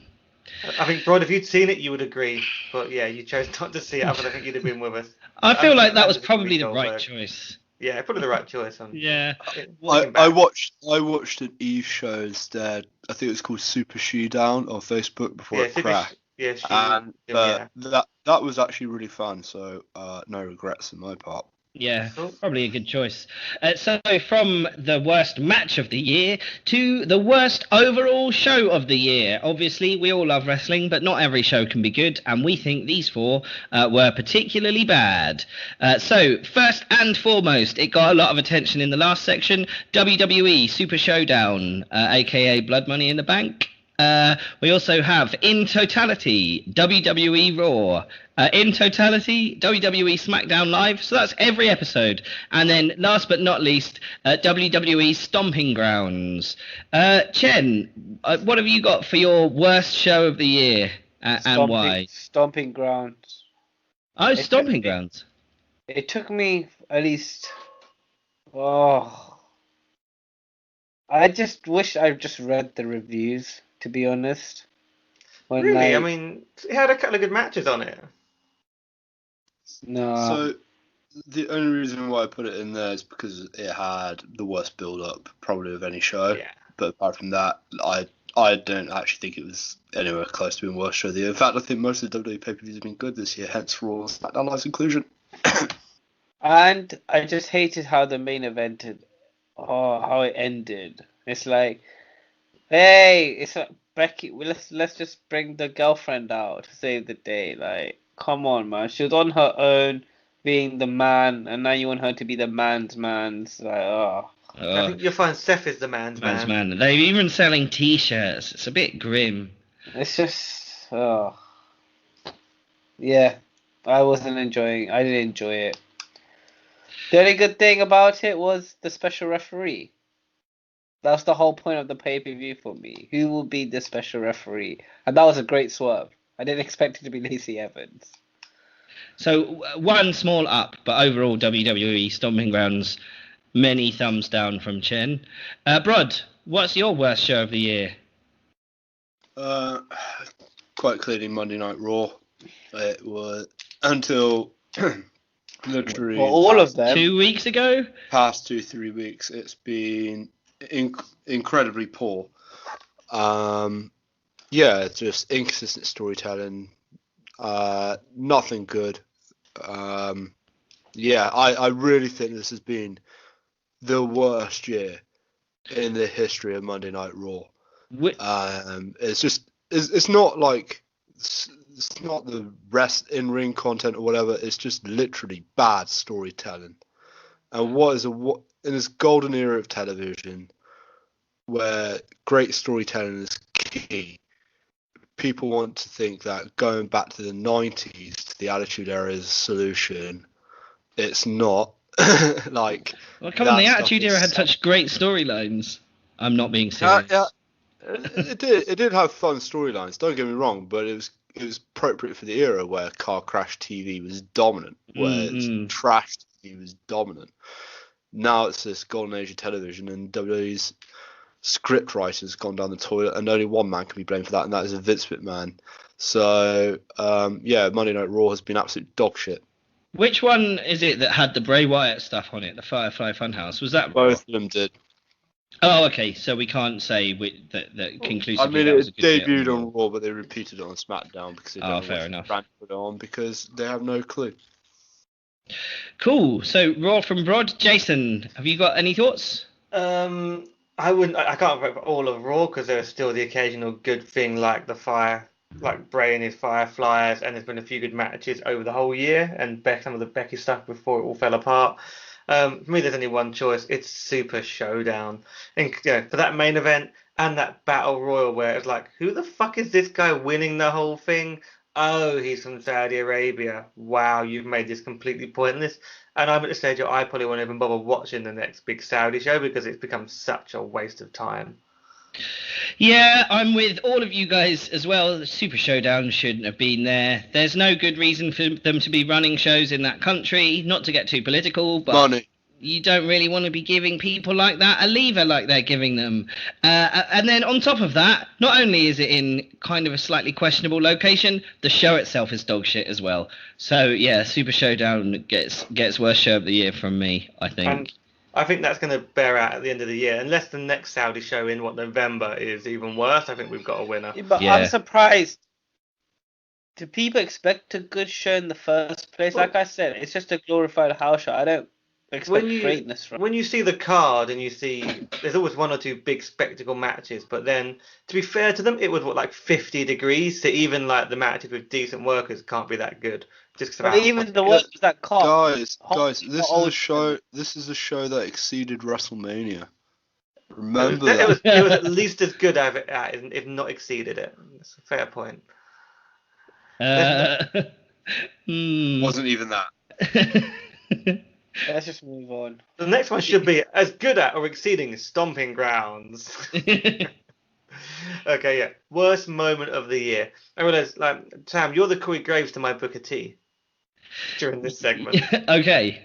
I think, Rod, if you'd seen it, you would agree. But yeah, you chose not to see it. Otherwise, I think you'd have been with us. I feel like that was Undertaker v probably the right Goldberg. choice. Yeah, probably the right choice. Yeah. Looking I back. watched an Eve show instead. I think it was called Super Showdown on Facebook before Yeah, it crashed. And yeah. that was actually really fun. So no regrets on my part. Yeah, Cool. probably a good choice. So from the worst match of the year to the worst overall show of the year. Obviously, we all love wrestling, but not every show can be good, and we think these four were particularly bad. So first and foremost, it got a lot of attention in the last section. WWE Super Showdown, aka Blood Money in the Bank. We also have, in totality, WWE Raw. In totality, WWE SmackDown Live. So that's every episode. And then, last but not least, WWE Stomping Grounds. Chen, what have you got for your worst show of the year and why? Stomping Grounds. Oh, It- Stomping it- Grounds. It took me at least. Oh, I just wish I just read the reviews, to be honest. When Really? I like, mean, it had a couple of good matches on it. no, So the only reason why I put it in there is because it had the worst build-up probably of any show. Yeah. But apart from that, I don't actually think it was anywhere close to being worst show of the year. In fact, I think most of the WWE pay-per-views have been good this year, hence Raw and SmackDown Live's inclusion. and I just hated how the main event, how it ended. It's like, hey, it's like Becky. Let's just bring the girlfriend out to save the day. Like, come on, man. She was on her own, being the man, and now you want her to be the man's man. It's like, oh. I think you'll find Seth is the man's Man's man. man. They're even selling T-shirts. It's a bit grim. It's just, oh. Yeah, I didn't enjoy it. The only good thing about it was the special referee. That's the whole point of the pay-per-view for me. Who will be the special referee? And that was a great swerve. I didn't expect it to be Lacey Evans. So one small up, but overall WWE Stomping Grounds, many thumbs down from Chen. Brod, what's your worst show of the year? Quite clearly Monday Night Raw. It was until literally Well, all of them. 2 weeks ago? past 2-3 weeks. It's been incredibly poor. Yeah, just inconsistent storytelling. Nothing good. Yeah, I really think this has been the worst year in the history of Monday Night Raw. It's not like it's not the rest in ring content or whatever. It's just literally bad storytelling. And in this golden era of television, where great storytelling is key, people want to think that going back to the 90s to the Attitude Era is a solution. It's not. Like, well, come on, the that Attitude stuff Era is had such great storylines. I'm not being serious. yeah, it did have fun storylines. Don't get me wrong, but it was appropriate for the era where car crash TV was dominant, where trash TV was dominant. Now it's this golden age of television, and WWE's script writers gone down the toilet, and only one man can be blamed for that, and that is Vince McMahon. So yeah, Monday Night Raw has been absolute dog shit. Which one is it that had the Bray Wyatt stuff on it? The Firefly Funhouse? Was that Both of them did. Oh, okay. So we can't say that conclusively. I mean, that was it a good debuted bit on Raw, but they repeated it on SmackDown because they don't know fair what enough. brand to put it on because they have no clue. Cool. So Raw from Brod. Jason, have you got any thoughts? I can't vote for all of Raw because there's still the occasional good thing like like Bray and his Fireflies, and there's been a few good matches over the whole year, and some of the Becky stuff before it all fell apart. For me, there's only one choice. It's Super Showdown, and for that main event and that Battle Royal where it's like, who the fuck is this guy winning the whole thing? Oh, he's from Saudi Arabia. Wow, you've made this completely pointless. And I'm at the stage where I probably won't even bother watching the next big Saudi show because it's become such a waste of time. Yeah, I'm with all of you guys as well. The Super Showdown shouldn't have been there. There's no good reason for them to be running shows in that country. Not to get too political, but Money. You don't really want to be giving people like that a lever like they're giving them. And then on top of that, not only is it in kind of a slightly questionable location, the show itself is dog shit as well. So yeah, Super Showdown gets worst show of the year from me, I think. And I think that's going to bear out at the end of the year. Unless the next Saudi show in November is even worse, I think we've got a winner. But Yeah. I'm surprised. Do people expect a good show in the first place? Like I said, it's just a glorified house show. I don't expect greatness from. When you see the card and you see there's always one or two big spectacle matches, but then to be fair to them, it was like 50 degrees, so even like the matches with decent workers can't be that good. Just But even the workers that can't. Guys, this is a show that exceeded WrestleMania. Remember that. It was at least as good as it, if not exceeded it. That's a fair point. Wasn't even that. Let's just move on. The next one should be as good at or exceeding Stomping Grounds. Okay, yeah. Worst moment of the year. I realize, like, Sam, you're the Corey Graves to my Booker T during this segment. Okay.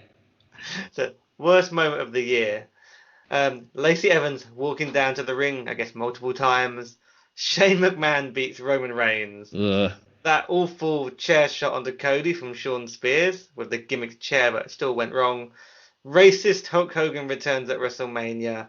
So, worst moment of the year. Lacey Evans walking down to the ring, I guess, multiple times. Shane McMahon beats Roman Reigns. Ugh. That awful chair shot onto Cody from Shawn Spears with the gimmick chair, but it still went wrong. Racist Hulk Hogan returns at WrestleMania.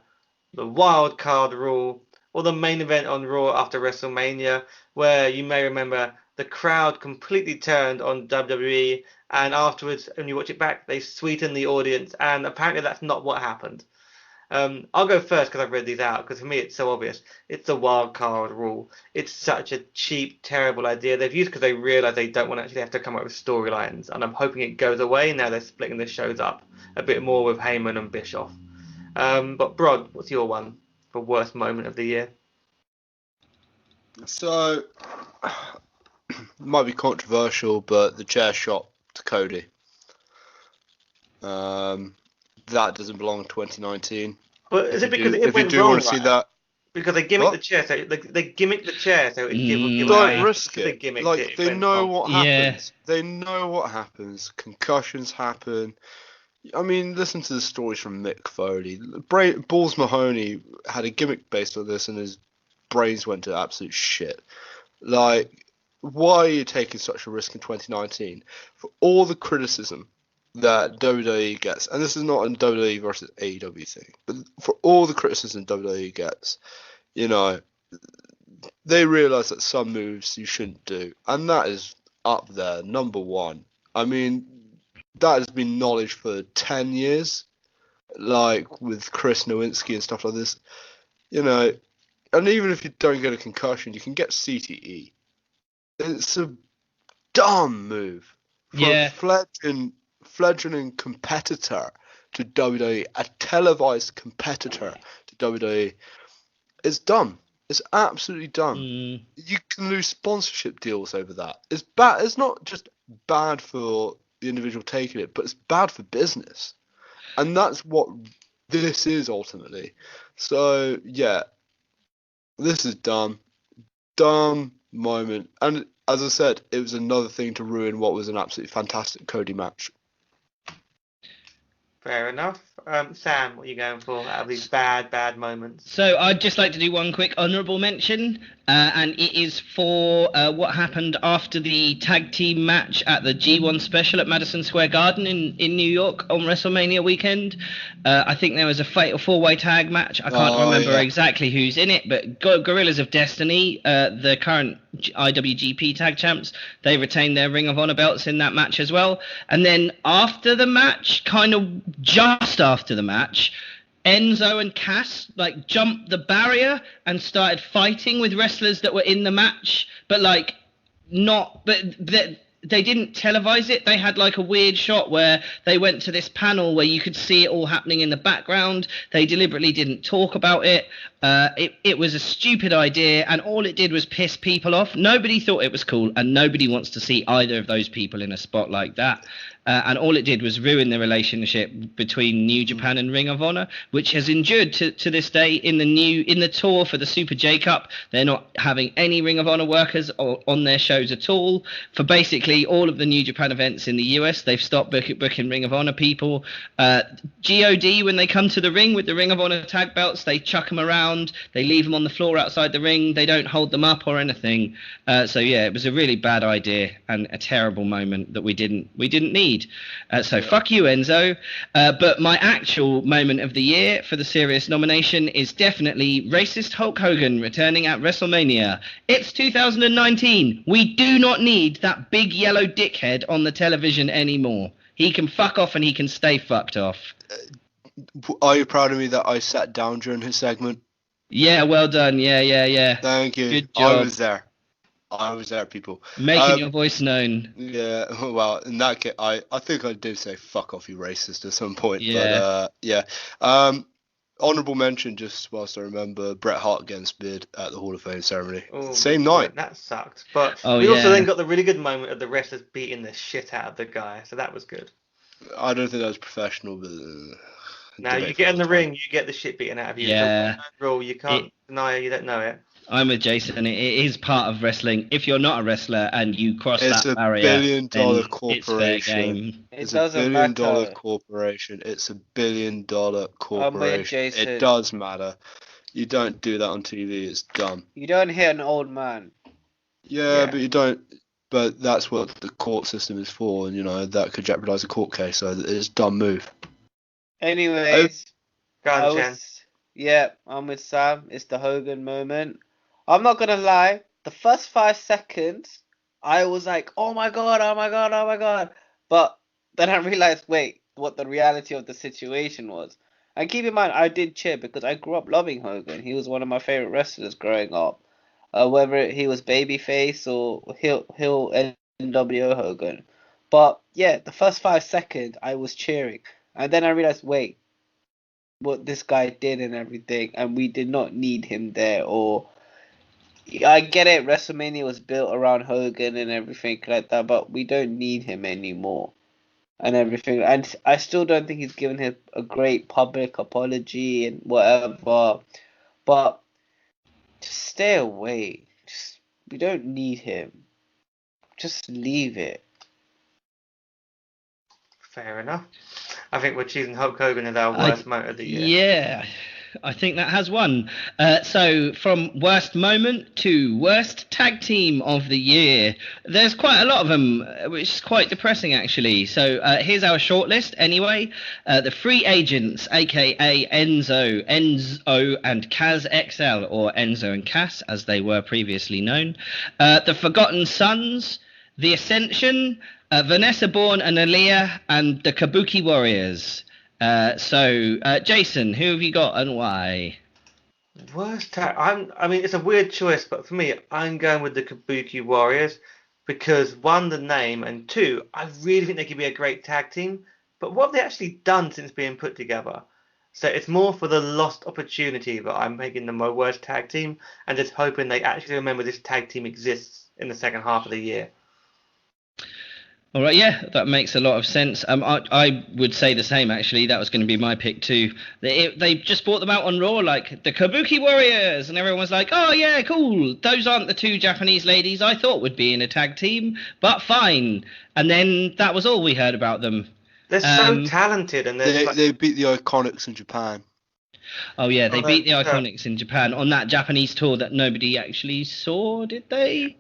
The wild card rule, or the main event on Raw after WrestleMania, where you may remember the crowd completely turned on WWE, and afterwards, when you watch it back, they sweeten the audience, and apparently that's not what happened. I'll go first because I've read these out, because for me it's so obvious. It's the wild card rule. It's such a cheap, terrible idea they've used because they realise they don't want to actually have to come up with storylines, and I'm hoping it goes away now they're splitting the shows up a bit more with Heyman and Bischoff. But Brod, what's your one for worst moment of the year? So, might be controversial, but the chair shot to Cody. That doesn't belong in 2019. But is it because it if you went do wrong, want to see right? that, Because they gimmicked What? the chair, so they gimmicked the chair so it'd give away. don't risk Because they it. gimmicked Like it they went know wrong. what Yeah. happens. They know what happens. Concussions happen. I mean, listen to the stories from Mick Foley. Balls Mahoney had a gimmick based on this, and his brains went to absolute shit. Like, why are you taking such a risk in 2019 for all the criticism that WWE gets? And this is not a WWE versus AEW thing, but for all the criticism WWE gets, you know, they realise that some moves you shouldn't do, and that is up there, number one. I mean, that has been knowledge for 10 years, like with Chris Nowinski and stuff like this, you know. And even if you don't get a concussion, you can get CTE. It's a dumb move for Yeah. a fledgling competitor to WWE, a televised competitor to WWE. It's dumb. It's absolutely dumb. You can lose sponsorship deals over that. It's bad. It's not just bad for the individual taking it, but it's bad for business, and that's what this is ultimately. So yeah, this is dumb moment, and as I said, it was another thing to ruin what was an absolutely fantastic Cody match. Fair enough. Sam, what are you going for out of these bad moments? So I'd just like to do one quick honourable mention, and it is for what happened after the tag team match at the G1 special at Madison Square Garden in New York on WrestleMania weekend. I think there was a fatal four-way tag match. I can't remember exactly who's in it, but Gorillas of Destiny, the current IWGP tag champs, they retained their Ring of Honor belts in that match as well. And then after the match, kind of just after the match, Enzo and Cass like jumped the barrier and started fighting with wrestlers that were in the match, but like not, but they didn't televise it. They had like a weird shot where they went to this panel where you could see it all happening in the background. They deliberately didn't talk about it. It was a stupid idea, and all it did was piss people off. Nobody thought it was cool, and nobody wants to see either of those people in a spot like that. And all it did was ruin the relationship between New Japan and Ring of Honor, which has endured to this day in the tour for the Super J Cup. They're not having any Ring of Honor workers on their shows at all. For basically all of the New Japan events in the US, they've stopped booking Ring of Honor people. GOD, when they come to the ring with the Ring of Honor tag belts, they chuck them around. They leave them on the floor outside the ring. They don't hold them up or anything. So yeah, it was a really bad idea and a terrible moment that we didn't need. So fuck you, Enzo. But my actual moment of the year for the serious nomination is definitely racist Hulk Hogan returning at WrestleMania. It's 2019. We do not need that big yellow dickhead on the television anymore. He can fuck off and he can stay fucked off. Are you proud of me that I sat down during his segment? Yeah, well done. Yeah. Thank you. Good job. I was there, people. Making your voice known. Yeah, well, in that case, I think I did say "fuck off, you racist" at some point. Yeah. But yeah. Honorable mention, just whilst I remember, Bret Hart getting speared at the Hall of Fame ceremony. Oh, Same night. That sucked. But Oh, we also yeah. then got the really good moment of the wrestlers beating the shit out of the guy, so that was good. I don't think that was professional, but Now debate you for get in the another time. ring, you get the shit beaten out of you. Yeah. It's a rule, you can't deny it, you don't know it. I'm with Jason. It is part of wrestling. If you're not a wrestler and you cross It's that a barrier, billion-dollar then it's fair corporation. game. It's doesn't a billion-dollar matter. corporation. It's a billion-dollar corporation. Jason. It does matter. You don't do that on TV. It's dumb. You don't hit an old man. Yeah, but you don't. But that's what the court system is for, and you know that could jeopardize a court case. So it's a dumb move. Anyways, Go on, Chen. I'm with Sam. It's the Hogan moment. I'm not gonna lie. The first 5 seconds, I was like, "Oh my god, oh my god, oh my god!" But then I realized, wait, what the reality of the situation was. And keep in mind, I did cheer because I grew up loving Hogan. He was one of my favorite wrestlers growing up. Whether he was babyface or heel NWO Hogan. But yeah, the first 5 seconds I was cheering, and then I realized, wait, what this guy did and everything, and we did not need him there. Or I get it, WrestleMania was built around Hogan and everything like that, but we don't need him anymore and everything. And I still don't think he's given him a great public apology and whatever. But just stay away. Just we don't need him. Just leave it. Fair enough. I think we're choosing Hulk Hogan as our I- worst moment of the year. Yeah, I think that has won. So from worst moment to worst tag team of the year, there's quite a lot of them, which is quite depressing actually. So here's our shortlist anyway. The Free Agents, aka Enzo, and Kaz XL, or Enzo and Cass as they were previously known. The Forgotten Sons, The Ascension, Vanessa Bourne and Aaliyah, and the Kabuki Warriors. Jason, who have you got and why? Worst tag. I mean, it's a weird choice, but for me, I'm going with the Kabuki Warriors because one, the name, and two, I really think they could be a great tag team. But what have they actually done since being put together? So it's more for the lost opportunity that I'm making them my worst tag team, and just hoping they actually remember this tag team exists in the second half of the year. All right, yeah, that makes a lot of sense. I would say the same actually. That was going to be my pick too. They just brought them out on Raw like the Kabuki Warriors, and everyone was like, "Oh yeah, cool. Those aren't the two Japanese ladies I thought would be in a tag team, but fine." And then that was all we heard about them. They're so talented, and They beat the Iconics in Japan. Oh yeah, they Oh, beat the yeah. Iconics in Japan on that Japanese tour that nobody actually saw, did they?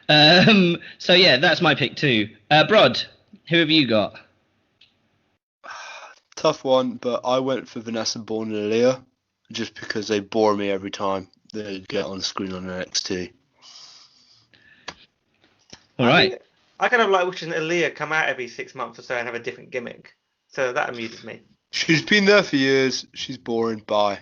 So yeah, that's my pick too. Brod, who have you got? Tough one, but I went for Vanessa Bourne and Aaliyah just because they bore me every time they get on screen on NXT. All right. I kind of like watching Aaliyah come out every 6 months or so and have a different gimmick. So that amuses me. She's been there for years. She's boring. Bye.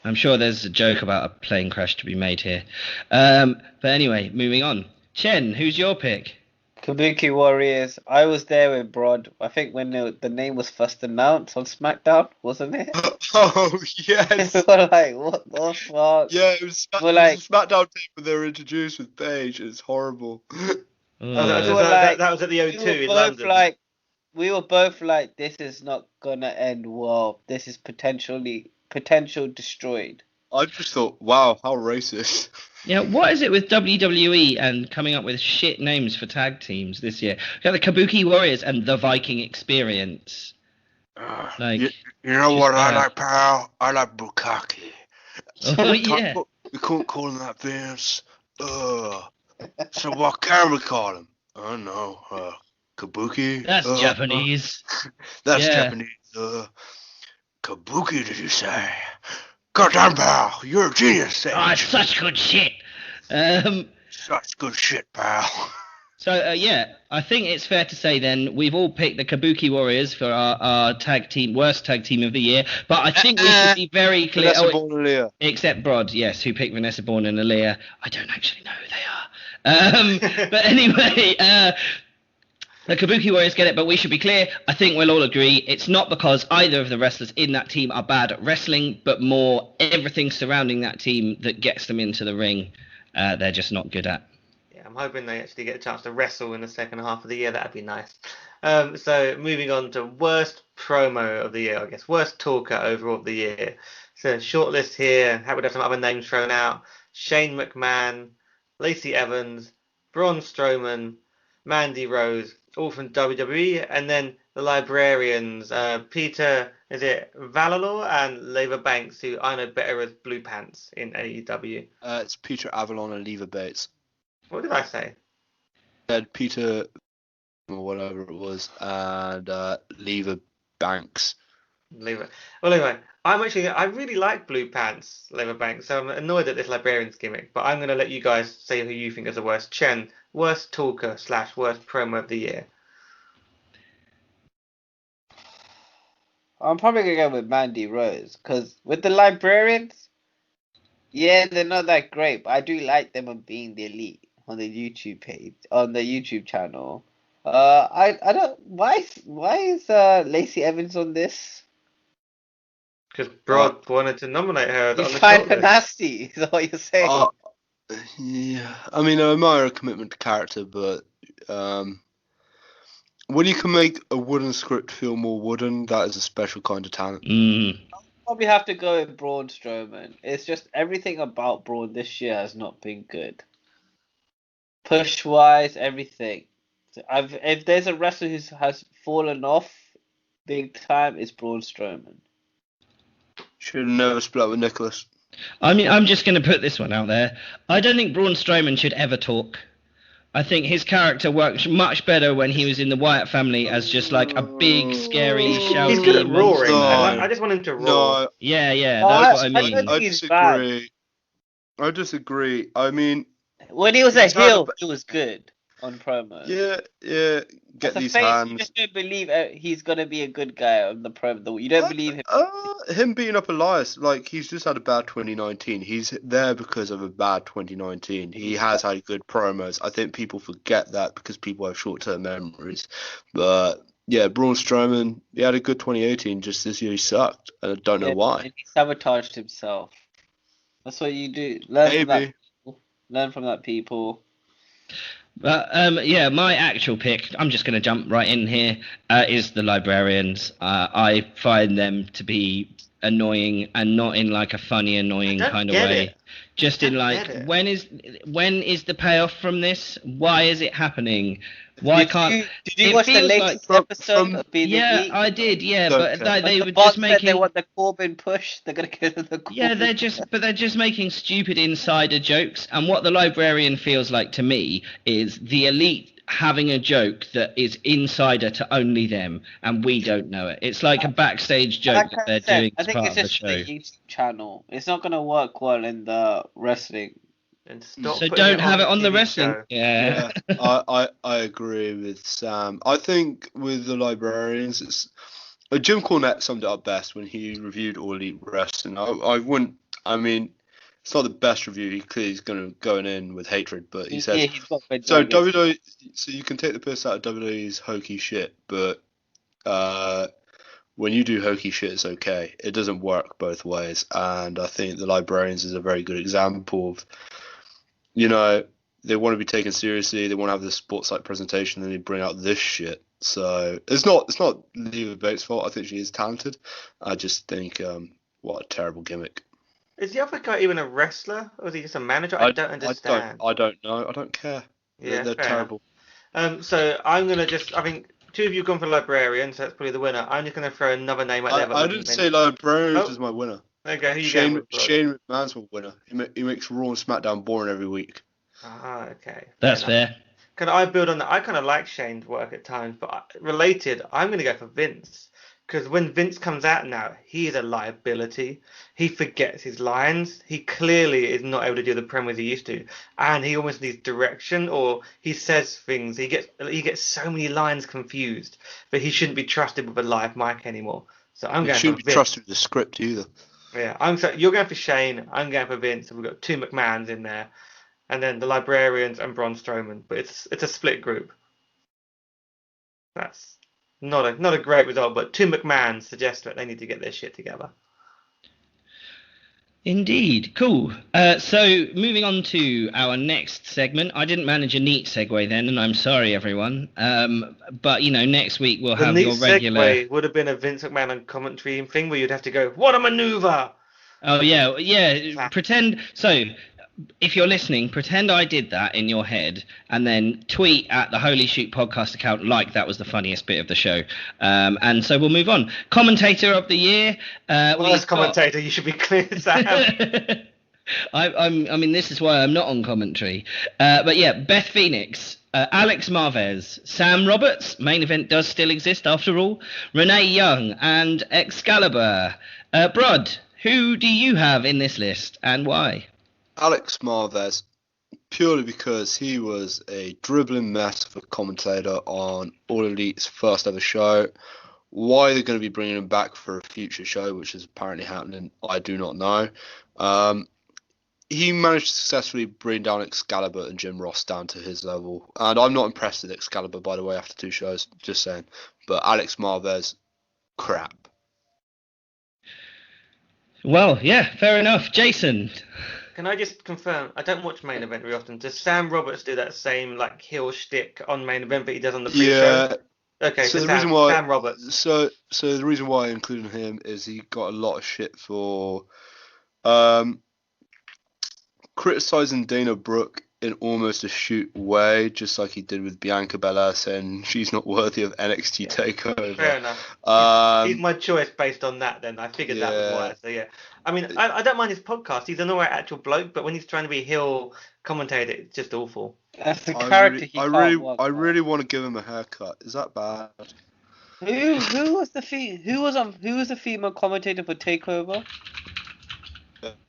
I'm sure there's a joke about a plane crash to be made here. But anyway, moving on. Chen, who's your pick? Kabuki Warriors. I was there with Brod. I think when the name was first announced on SmackDown, wasn't it? Oh yes. We were like, what the fuck? Yeah, it was, We're it like- was a SmackDown tape when they were introduced with Paige. It's horrible. That was at the O2 in London. We were both like, this is not gonna end well. This is potential destroyed. I just thought, wow, how racist. Yeah, what is it with WWE and coming up with shit names for tag teams this year? We got the Kabuki Warriors and the Viking Experience. Like, you know just, what I like, pal? I like Bukkake. Oh yeah. We couldn't call him that, Vince. So what can we call him? I don't know. Kabuki? That's Japanese. That's Yeah. Japanese. Kabuki, did you say? Goddamn, pal. You're a genius, Sage. Oh, it's such good shit. Such good shit, pal. So yeah, I think it's fair to say then we've all picked the Kabuki Warriors for our tag team, worst tag team of the year. But I think we should be very clear. Vanessa Bourne and Aaliyah. Except Brod, yes, who picked Vanessa Bourne and Aaliyah. I don't actually know who they are. But anyway, the Kabuki Warriors get it, but we should be clear. I think we'll all agree it's not because either of the wrestlers in that team are bad at wrestling, but more everything surrounding that team that gets them into the ring. They're just not good at. Yeah, I'm hoping they actually get a chance to wrestle in the second half of the year. That'd be nice. So moving on to worst promo of the year, I guess. Worst talker overall of the year. So short list here. Happy to have some other names thrown out. Shane McMahon, Lacey Evans, Braun Strowman, Mandy Rose, all from WWE, and then the librarians, Peter, is it Valalor, and Leva Banks, who I know better as Blue Pants in AEW. It's Peter Avalon and Leva Bates. What did I say? Said Peter, or whatever it was, and Leva Banks. Leva. Well, anyway, I really like Blue Pants, Leva Banks, so I'm annoyed at this librarian's gimmick, but I'm going to let you guys say who you think is the worst. Chen, worst talker / worst promo of the year. I'm probably gonna go with Mandy Rose because with the librarians, yeah, they're not that great, but I do like them on being the elite on the YouTube page, on the YouTube channel. I don't. Why is Lacey Evans on this? Because Brod wanted to nominate her You on the find her shortlist. nasty, is that what you're saying? Yeah, I mean, I admire her commitment to character, but when you can make a wooden script feel more wooden, that is a special kind of talent. Probably have to go with Braun Strowman. It's just everything about Braun this year has not been good. Push wise, everything. If there's a wrestler who has fallen off big time, it's Braun Strowman. Should have never split up with Nicholas. I mean, I'm just going to put this one out there. I don't think Braun Strowman should ever talk. I think his character worked much better when he was in the Wyatt family as just like a big, scary, shouty He's good at roaring. No. I just want him to roar. No, Yeah, No, that's what I I mean. don't think I he's bad. disagree. I disagree. I mean, When he was a He's had heel, a- he was good on promos. yeah, get As a these face, you hands. just don't believe he's gonna be a good guy on the promo. You don't believe him. Him beating up Elias, like, he's just had a bad 2019. He's there because of a bad 2019. He has had good promos. I think people forget that because people have short-term memories. But yeah, Braun Strowman, he had a good 2018. Just this year he sucked, and I don't know why. And he sabotaged himself. That's what you do. Learn from that. Maybe. Learn from that, people. But yeah, my actual pick, I'm just going to jump right in here, is the librarians. I find them to be annoying, and not in like a funny, annoying kind of way. It. Just in like, when is the payoff from this? Why is it happening? Why can't? Did you it watch the feels latest like- episode of Being Yeah, Elite? I did. Yeah, Don't but care. they The were boss just said making. they want the Corbin push. They're gonna go to the Corbin. Yeah, they're just making stupid insider jokes, and what the librarian feels like to me is the elite having a joke that is insider to only them, and we don't know it. It's like a backstage joke Like that I they're said, doing I as think part it's of the just show. the YouTube channel. It's not gonna work well in the wrestling. And stop So putting don't have it on the TV wrestling. show. Yeah. I agree with Sam. I think with the librarians, it's Jim Cornette summed it up best when he reviewed All Elite Wrestling. I wouldn't. I mean, it's not the best review. He clearly is going in with hatred, but he says He's got good so. nuggets. WWE. So you can take the piss out of WWE's hokey shit, but when you do hokey shit, it's okay. It doesn't work both ways, and I think the librarians is a very good example of. They want to be taken seriously. They want to have this sports like presentation, and they bring out this shit. So it's not Leva Bates' fault. I think she is talented. I just think what a terrible gimmick. Is the other guy even a wrestler, or is he just a manager? I don't understand. I don't know. I don't care. Yeah, they're fair terrible. So I'm gonna I think two of you have gone for librarian, so that's probably the winner. I'm just gonna throw another name out there. but I wouldn't didn't say mention- librarians Oh. is my winner. Okay, who you going with? Brod? Shane McMahon's my winner. He makes Raw and SmackDown boring every week. Ah, okay. That's Fair enough. fair. Can I build on that? I kind of like Shane's work at times, but related, I'm going to go for Vince. Because when Vince comes out now, he is a liability. He forgets his lines. He clearly is not able to do the promos he used to, and he almost needs direction, or he says things. He gets so many lines confused, but he shouldn't be trusted with a live mic anymore. So I'm You going for shouldn't be Vince. trusted with the script either. Yeah, you're going for Shane. I'm going for Vince. And we've got two McMahons in there, and then the Librarians and Braun Strowman. But it's a split group. That's not a great result, but two McMahons suggest that they need to get their shit together. Indeed. Cool. So moving on to our next segment. I didn't manage a neat segue then, and I'm sorry, everyone. But next week we'll The have neat your regular. segue would have been a Vince McMahon on commentary thing where you'd have to go, "What a maneuver!" Oh yeah. Pretend. So, if you're listening, pretend I did that in your head, and then tweet at the Holy Shoot podcast account like that was the funniest bit of the show. And so we'll move on. Commentator of the year. Worst commentator, you should be clear, Sam. I mean, this is why I'm not on commentary. But yeah, Beth Phoenix, Alex Marvez, Sam Roberts. Main event does still exist after all. Renee Young and Excalibur. Brod, who do you have in this list and why? Alex Marvez, purely because he was a dribbling mess of a commentator on All Elite's first ever show, Why they're going to be bringing him back for a future show, which is apparently happening, I do not know. He managed to successfully bring down Excalibur and Jim Ross down to his level. And I'm not impressed with Excalibur, by the way, after 2 shows, just saying. But Alex Marvez, crap. Well, yeah, fair enough. Jason. Can I just confirm? I don't watch main event very often. Does Sam Roberts do that same like heel shtick on main event that he does on the pre-show? Yeah. Okay, So so the reason why Sam Roberts. so the reason why I included him is he got a lot of shit for criticizing Dana Brooke in almost a shoot way, just like he did with Bianca Belair, saying she's not worthy of NXT Takeover. Fair enough. He's my choice based on that. Then I figured that was why. So yeah, I mean, I don't mind his podcast. He's an alright actual bloke, but when he's trying to be heel commentator, it's just awful. That's the character he can't work. I really want to give him a haircut. Is that bad? Who was the female commentator for Takeover?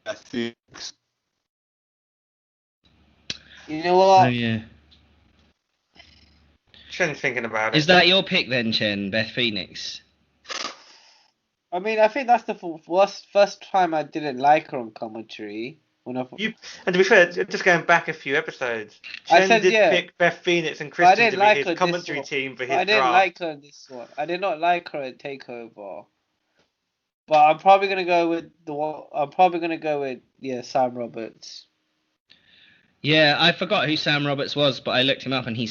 I think. You know what? Oh, yeah. Chen's thinking about it. Is that your pick then, Chen? Beth Phoenix? I mean, I think that's the first time I didn't like her on commentary. And to be fair, just going back a few episodes, I Chen said, did yeah. pick Beth Phoenix and I Christian didn't to like be her his this commentary one. team for his I didn't draft. like her in this one. I did not like her at Takeover. But I'm probably gonna go with Sam Roberts. Yeah, I forgot who Sam Roberts was, but I looked him up and he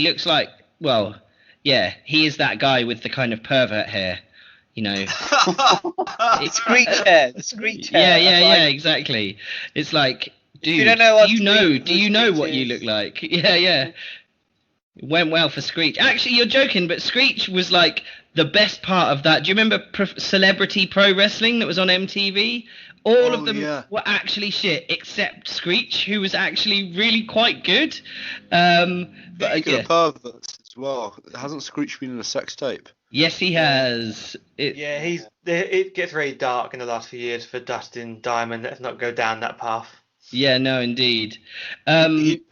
looks like, well, yeah, he is that guy with the kind of pervert hair, you know. The screech hair. Yeah, exactly. It's like, dude, you don't know do you know what you look like? Yeah. It went well for Screech. Actually, you're joking, but Screech was like the best part of that. Do you remember Celebrity Pro Wrestling that was on MTV? All of them were actually shit, except Screech, who was actually really quite good. Speaking of perverts as well, hasn't Screech been in a sex tape? Yes, he has. It gets very dark in the last few years for Dustin Diamond. Let's not go down that path. Yeah, no, indeed. He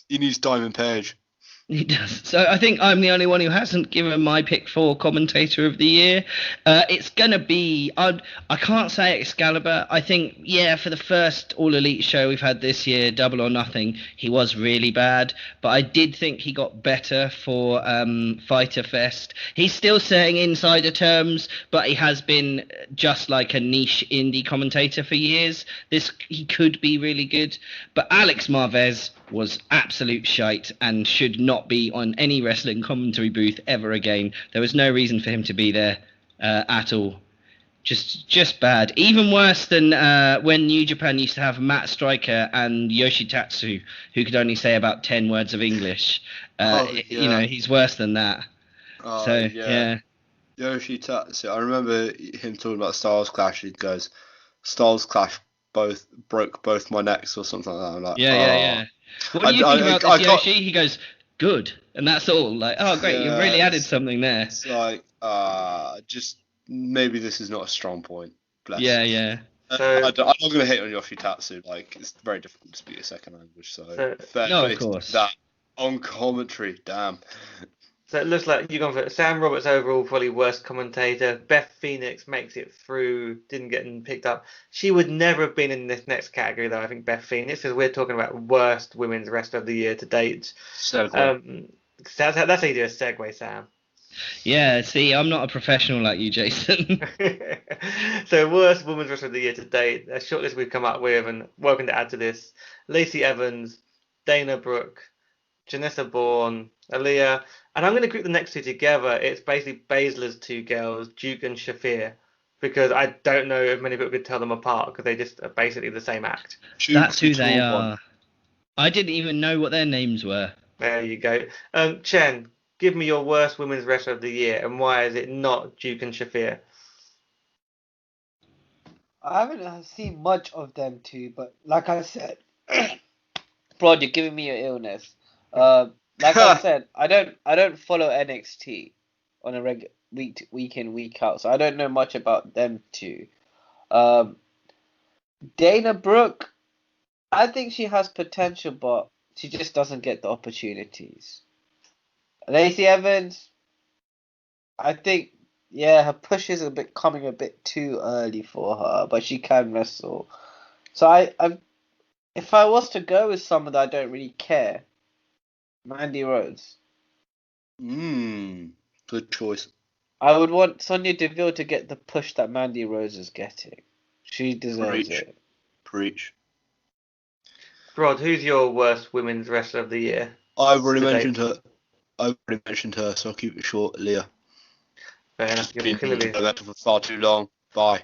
needs Diamond Page. He does. So I think I'm the only one who hasn't given my pick for commentator of the year. It's gonna be. I can't say Excalibur. I think for the first All Elite show we've had this year, Double or Nothing, he was really bad. But I did think he got better for Fighter Fest. He's still saying insider terms, but he has been just like a niche indie commentator for years. He could be really good. But Alex Marvez was absolute shite and should not be on any wrestling commentary booth ever again. There was no reason for him to be there at all. Just bad. Even worse than when New Japan used to have Matt Striker and Yoshitatsu, who could only say about 10 words of English. You know, he's worse than that. Yoshitatsu. I remember him talking about Styles Clash. He goes, Styles Clash broke both my necks or something like that. I'm like, yeah. What do you think about this, Yoshi? He goes, good, and that's all. Like, oh, great, you really added something there. It's like, just maybe this is not a strong point. Bless. Yeah. I'm not going to hate on Yoshitatsu. Like, it's very difficult to speak a second language. So of course. That on commentary, damn. So it looks like you've gone for Sam Roberts overall, probably worst commentator. Beth Phoenix makes it through, didn't get picked up. She would never have been in this next category, though, I think, Beth Phoenix, because we're talking about worst women's wrestler of the year to date. That's how you do a segue, Sam. Yeah, see, I'm not a professional like you, Jason. So worst women's wrestler of the year to date, a short list we've come up with, and welcome to add to this. Lacey Evans, Dana Brooke, Janessa Bourne, Aaliyah, and I'm going to group the next two together. It's basically Baszler's two girls, Duke and Shafir, because I don't know if many people could tell them apart because they just are basically the same act. That's who they are. I didn't even know what their names were. There you go. Chen, give me your worst women's wrestler of the year, and why is it not Duke and Shafir? I haven't seen much of them two, but like I said, Rod, you're giving me your illness. Like I said, I don't follow NXT on a week in, week out, so I don't know much about them two. Dana Brooke, I think she has potential, but she just doesn't get the opportunities. Lacey Evans, I think Yeah, her push is coming a bit too early for her, but she can wrestle. So if I was to go with someone that I don't really care, Mandy Rose. Good choice. I would want Sonya Deville to get the push that Mandy Rose is getting. She deserves Preach. it. Preach. Rod, who's your worst women's wrestler of the year? I've already Today. mentioned her, so I'll keep it short. Leah. Fair enough. You're Been for far too long. Bye.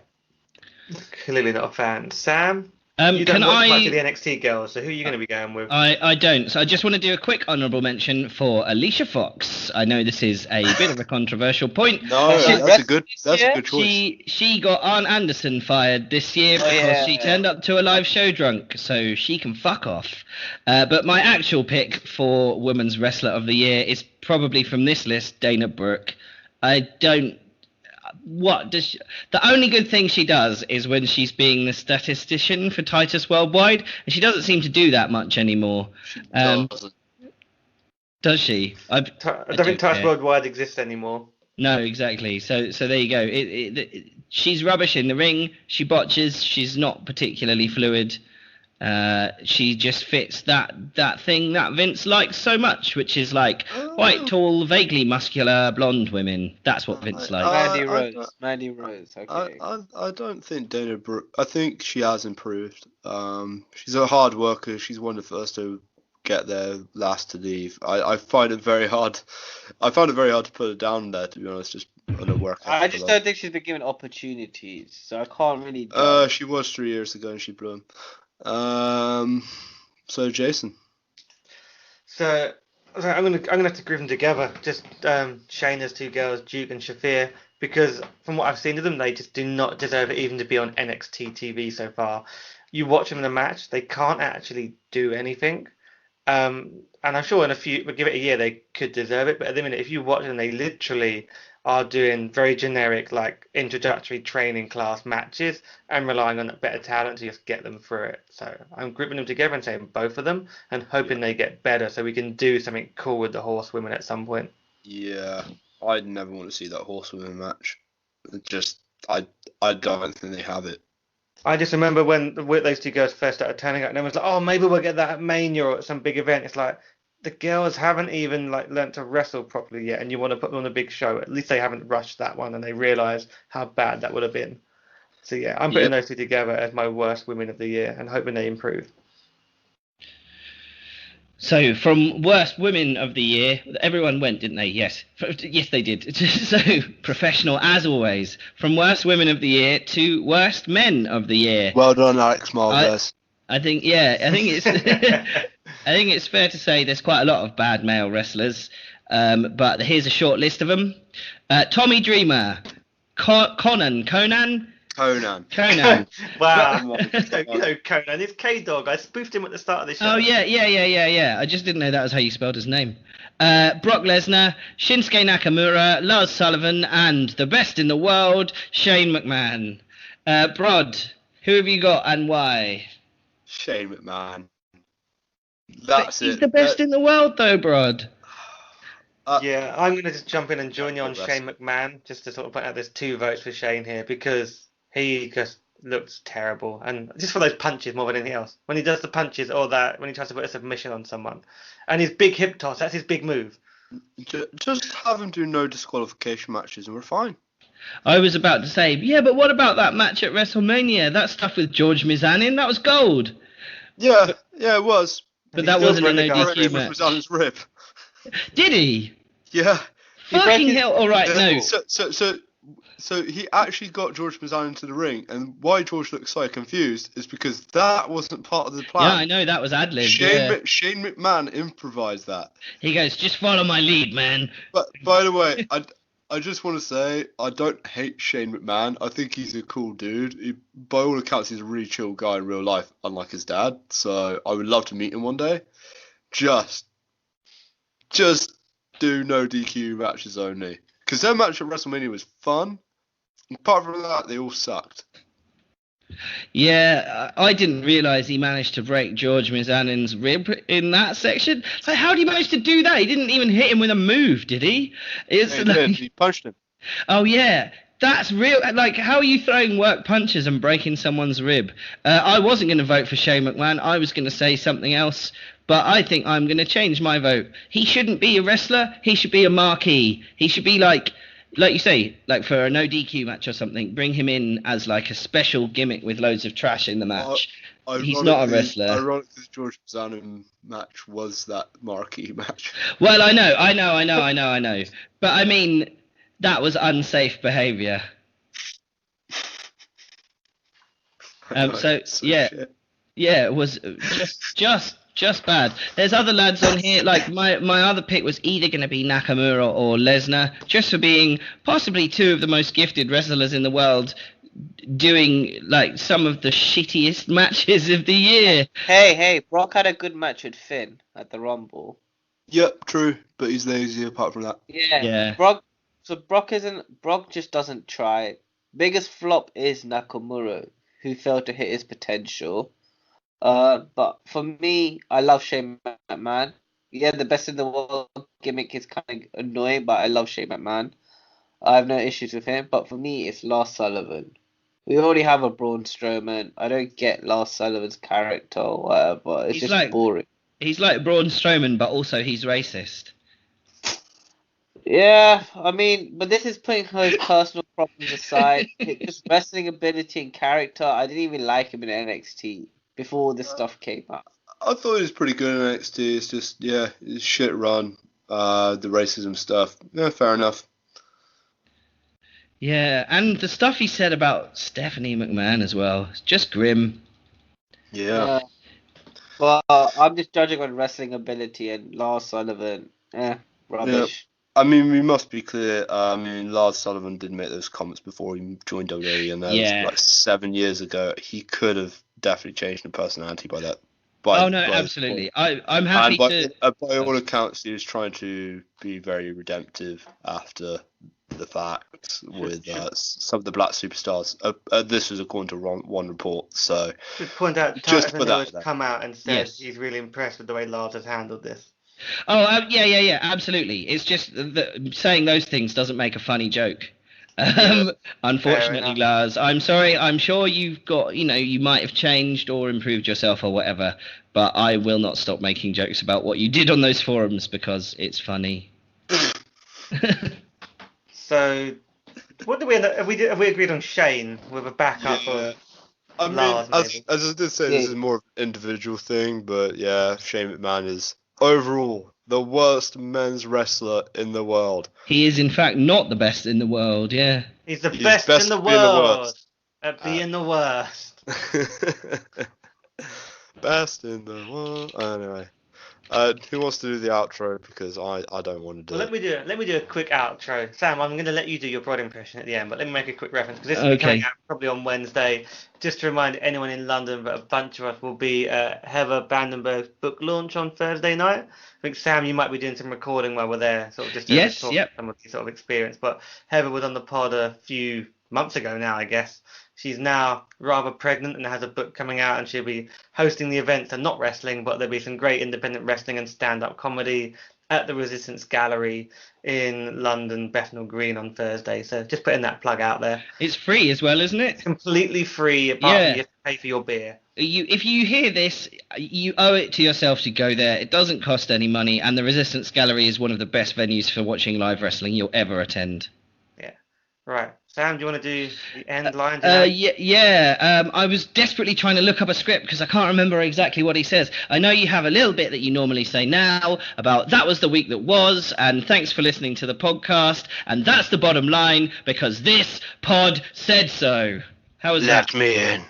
clearly not a fan. Sam, you don't Can watch much I? of the NXT girls, so who are you going to be going with? I don't. So I just want to do a quick honourable mention for Alicia Fox. I know this is a bit of a controversial point. No, that's a good choice. She got Arn Anderson fired this year because she turned up to a live show drunk, so she can fuck off. But my actual pick for Women's Wrestler of the Year is probably from this list, Dana Brooke. I don't. What does she, the only good thing she does is when she's being the statistician for Titus Worldwide, and she doesn't seem to do that much anymore. Does she? I don't think Titus Worldwide exists anymore. No, exactly. So there you go. She's rubbish in the ring. She botches. She's not particularly fluid. She just fits that thing that Vince likes so much, which is like quite tall, vaguely muscular, blonde women. That's what Vince likes. Mandy Rose. Okay. I don't think Dana Brooke. I think she has improved. She's a hard worker. She's one of the first to get there, last to leave. I find it very hard. I found it very hard to put her down there, to be honest. Just on a work. I just don't think she's been given opportunities, so I can't really. She was 3 years ago, and she blew 'em. So Jason. So I'm gonna have to group them together. Just Shayna's two girls, Duke and Shafir, because from what I've seen of them, they just do not deserve it even to be on NXT TV so far. You watch them in a match, they can't actually do anything. And I'm sure but give it a year, they could deserve it. But at the minute, if you watch them, they literally are doing very generic, like introductory training class matches and relying on better talent to just get them through it. So I'm grouping them together and saying both of them and hoping they get better so we can do something cool with the horsewomen at some point. Yeah, I'd never want to see that horsewomen match. I don't think they have it. I just remember when those two girls first started turning up, and everyone's like, "Oh, maybe we'll get that at Mania or at some big event." It's like the girls haven't even learnt to wrestle properly yet, and you want to put them on a big show. At least they haven't rushed that one, and they realise how bad that would have been. So yeah, I'm putting those two together as my worst women of the year, and hoping they improve. So from worst women of the year, everyone went, didn't they? Yes, yes they did. So professional as always. From worst women of the year to worst men of the year. Well done, Alex Marvez. I think it's I think it's fair to say there's quite a lot of bad male wrestlers. But here's a short list of them: Tommy Dreamer, Conan. Wow. Conan. It's K-Dog. I spoofed him at the start of the show. Oh, yeah. I just didn't know that was how you spelled his name. Brock Lesnar, Shinsuke Nakamura, Lars Sullivan, and the best in the world, Shane McMahon. Brod, who have you got and why? Shane McMahon. He's the best in the world, though, Brod. Yeah, I'm going to just jump in and join you on Shane McMahon, just to sort of point out there's 2 votes for Shane here, because he just looks terrible, and just for those punches more than anything else. When he does the punches or that, when he tries to put a submission on someone, and his big hip toss, that's his big move. Just have him do no disqualification matches, and we're fine. I was about to say, yeah, but what about that match at WrestleMania? That stuff with George Mizanin, that was gold. Yeah, it was. But that wasn't an ODQ match. Mizanen's rib. Did he? Yeah. Fucking hell! All right, no. So he actually got George Mizanin into the ring, and why George looks so confused is because that wasn't part of the plan. Yeah, I know, that was ad-lib. Shane McMahon improvised that. He goes, just follow my lead, man. But by the way, I just want to say I don't hate Shane McMahon. I think he's a cool dude. By all accounts, he's a really chill guy in real life, unlike his dad. So I would love to meet him one day. Just do no DQ matches only. Because their match at WrestleMania was fun. Apart from that, they all sucked. Yeah, I didn't realise he managed to break George Mizanin's rib in that section. Like, how did he manage to do that? He didn't even hit him with a move, did he? He did. He punched him. Oh yeah, that's real. Like, how are you throwing work punches and breaking someone's rib? I wasn't going to vote for Shane McMahon. I was going to say something else, but I think I'm going to change my vote. He shouldn't be a wrestler. He should be a marquee. He should be like you say, like for a no DQ match or something. Bring him in as like a special gimmick with loads of trash in the match. He's not a wrestler. Ironically, the George Zanum match was that marquee match. Well, I know. But I mean, that was unsafe behaviour. So yeah, shit. yeah, it was just bad. There's other lads on here. Like my other pick was either going to be Nakamura or Lesnar, just for being possibly two of the most gifted wrestlers in the world, doing like some of the shittiest matches of the year. Hey, Brock had a good match with Finn at the Rumble. Yep, true, but he's lazy apart from that. Yeah. Brock just doesn't try. Biggest flop is Nakamura, who failed to hit his potential. But for me, I love Shane McMahon. Yeah, the best in the world gimmick is kind of annoying, but I love Shane McMahon. I have no issues with him. But for me, it's Lars Sullivan. We already have a Braun Strowman. I don't get Lars Sullivan's character or whatever. It's just boring. He's like Braun Strowman, but also he's racist. Yeah, I mean, but this is putting his personal problems aside. Just wrestling ability and character. I didn't even like him in NXT before all this stuff came out. I thought he was pretty good in NXT. It's just, yeah, it's shit run. The racism stuff. Yeah, fair enough. Yeah, and the stuff he said about Stephanie McMahon as well. It's just grim. Yeah. But I'm just judging on wrestling ability, and Lars Sullivan, rubbish. I mean, we must be clear. I mean, Lars Sullivan did make those comments before he joined WWE, and that was like 7 years ago. He could have definitely changed the personality by that. Absolutely. I'm happy to. By all accounts, he was trying to be very redemptive after the fact with some of the black superstars. This was according to one report. So just point out, Tyson has come out and said he's really impressed with the way Lars has handled this. Oh, yeah, absolutely. It's just saying those things doesn't make a funny joke. Unfortunately, Lars, I'm sorry. I'm sure you've got, you might have changed or improved yourself or whatever, but I will not stop making jokes about what you did on those forums because it's funny. So, what do we end up? Have we agreed on Shane with a backup of Lars? As I did say, this is more of an individual thing, but yeah, Shane McMahon is overall the worst men's wrestler in the world. He is, in fact, not the best in the world, yeah. He's the best in the world at being the worst. Best in the world. Anyway, who wants to do the outro? Because I don't want to do it. Let me do a quick outro. Sam, I'm going to let you do your broad impression at the end, but let me make a quick reference because this will be coming out probably on Wednesday. Just to remind anyone in London that a bunch of us will be at Heather Vandenberg's book launch on Thursday night. I think, Sam, you might be doing some recording while we're there, sort of just to talk some of the sort of experience. But Heather was on the pod a few months ago now, I guess. She's now rather pregnant and has a book coming out, and she'll be hosting the events and not wrestling, but there'll be some great independent wrestling and stand-up comedy at the Resistance Gallery in London, Bethnal Green on Thursday. So just putting that plug out there. It's free as well, isn't it? It's completely free, apart from you have to pay for your beer. If you hear this, you owe it to yourself to go there. It doesn't cost any money, and the Resistance Gallery is one of the best venues for watching live wrestling you'll ever attend. Yeah. Right. Sam, do you want to do the end line? I was desperately trying to look up a script because I can't remember exactly what he says. I know you have a little bit that you normally say now about that was the week that was, and thanks for listening to the podcast, and that's the bottom line because this pod said so. How was that? Let me in.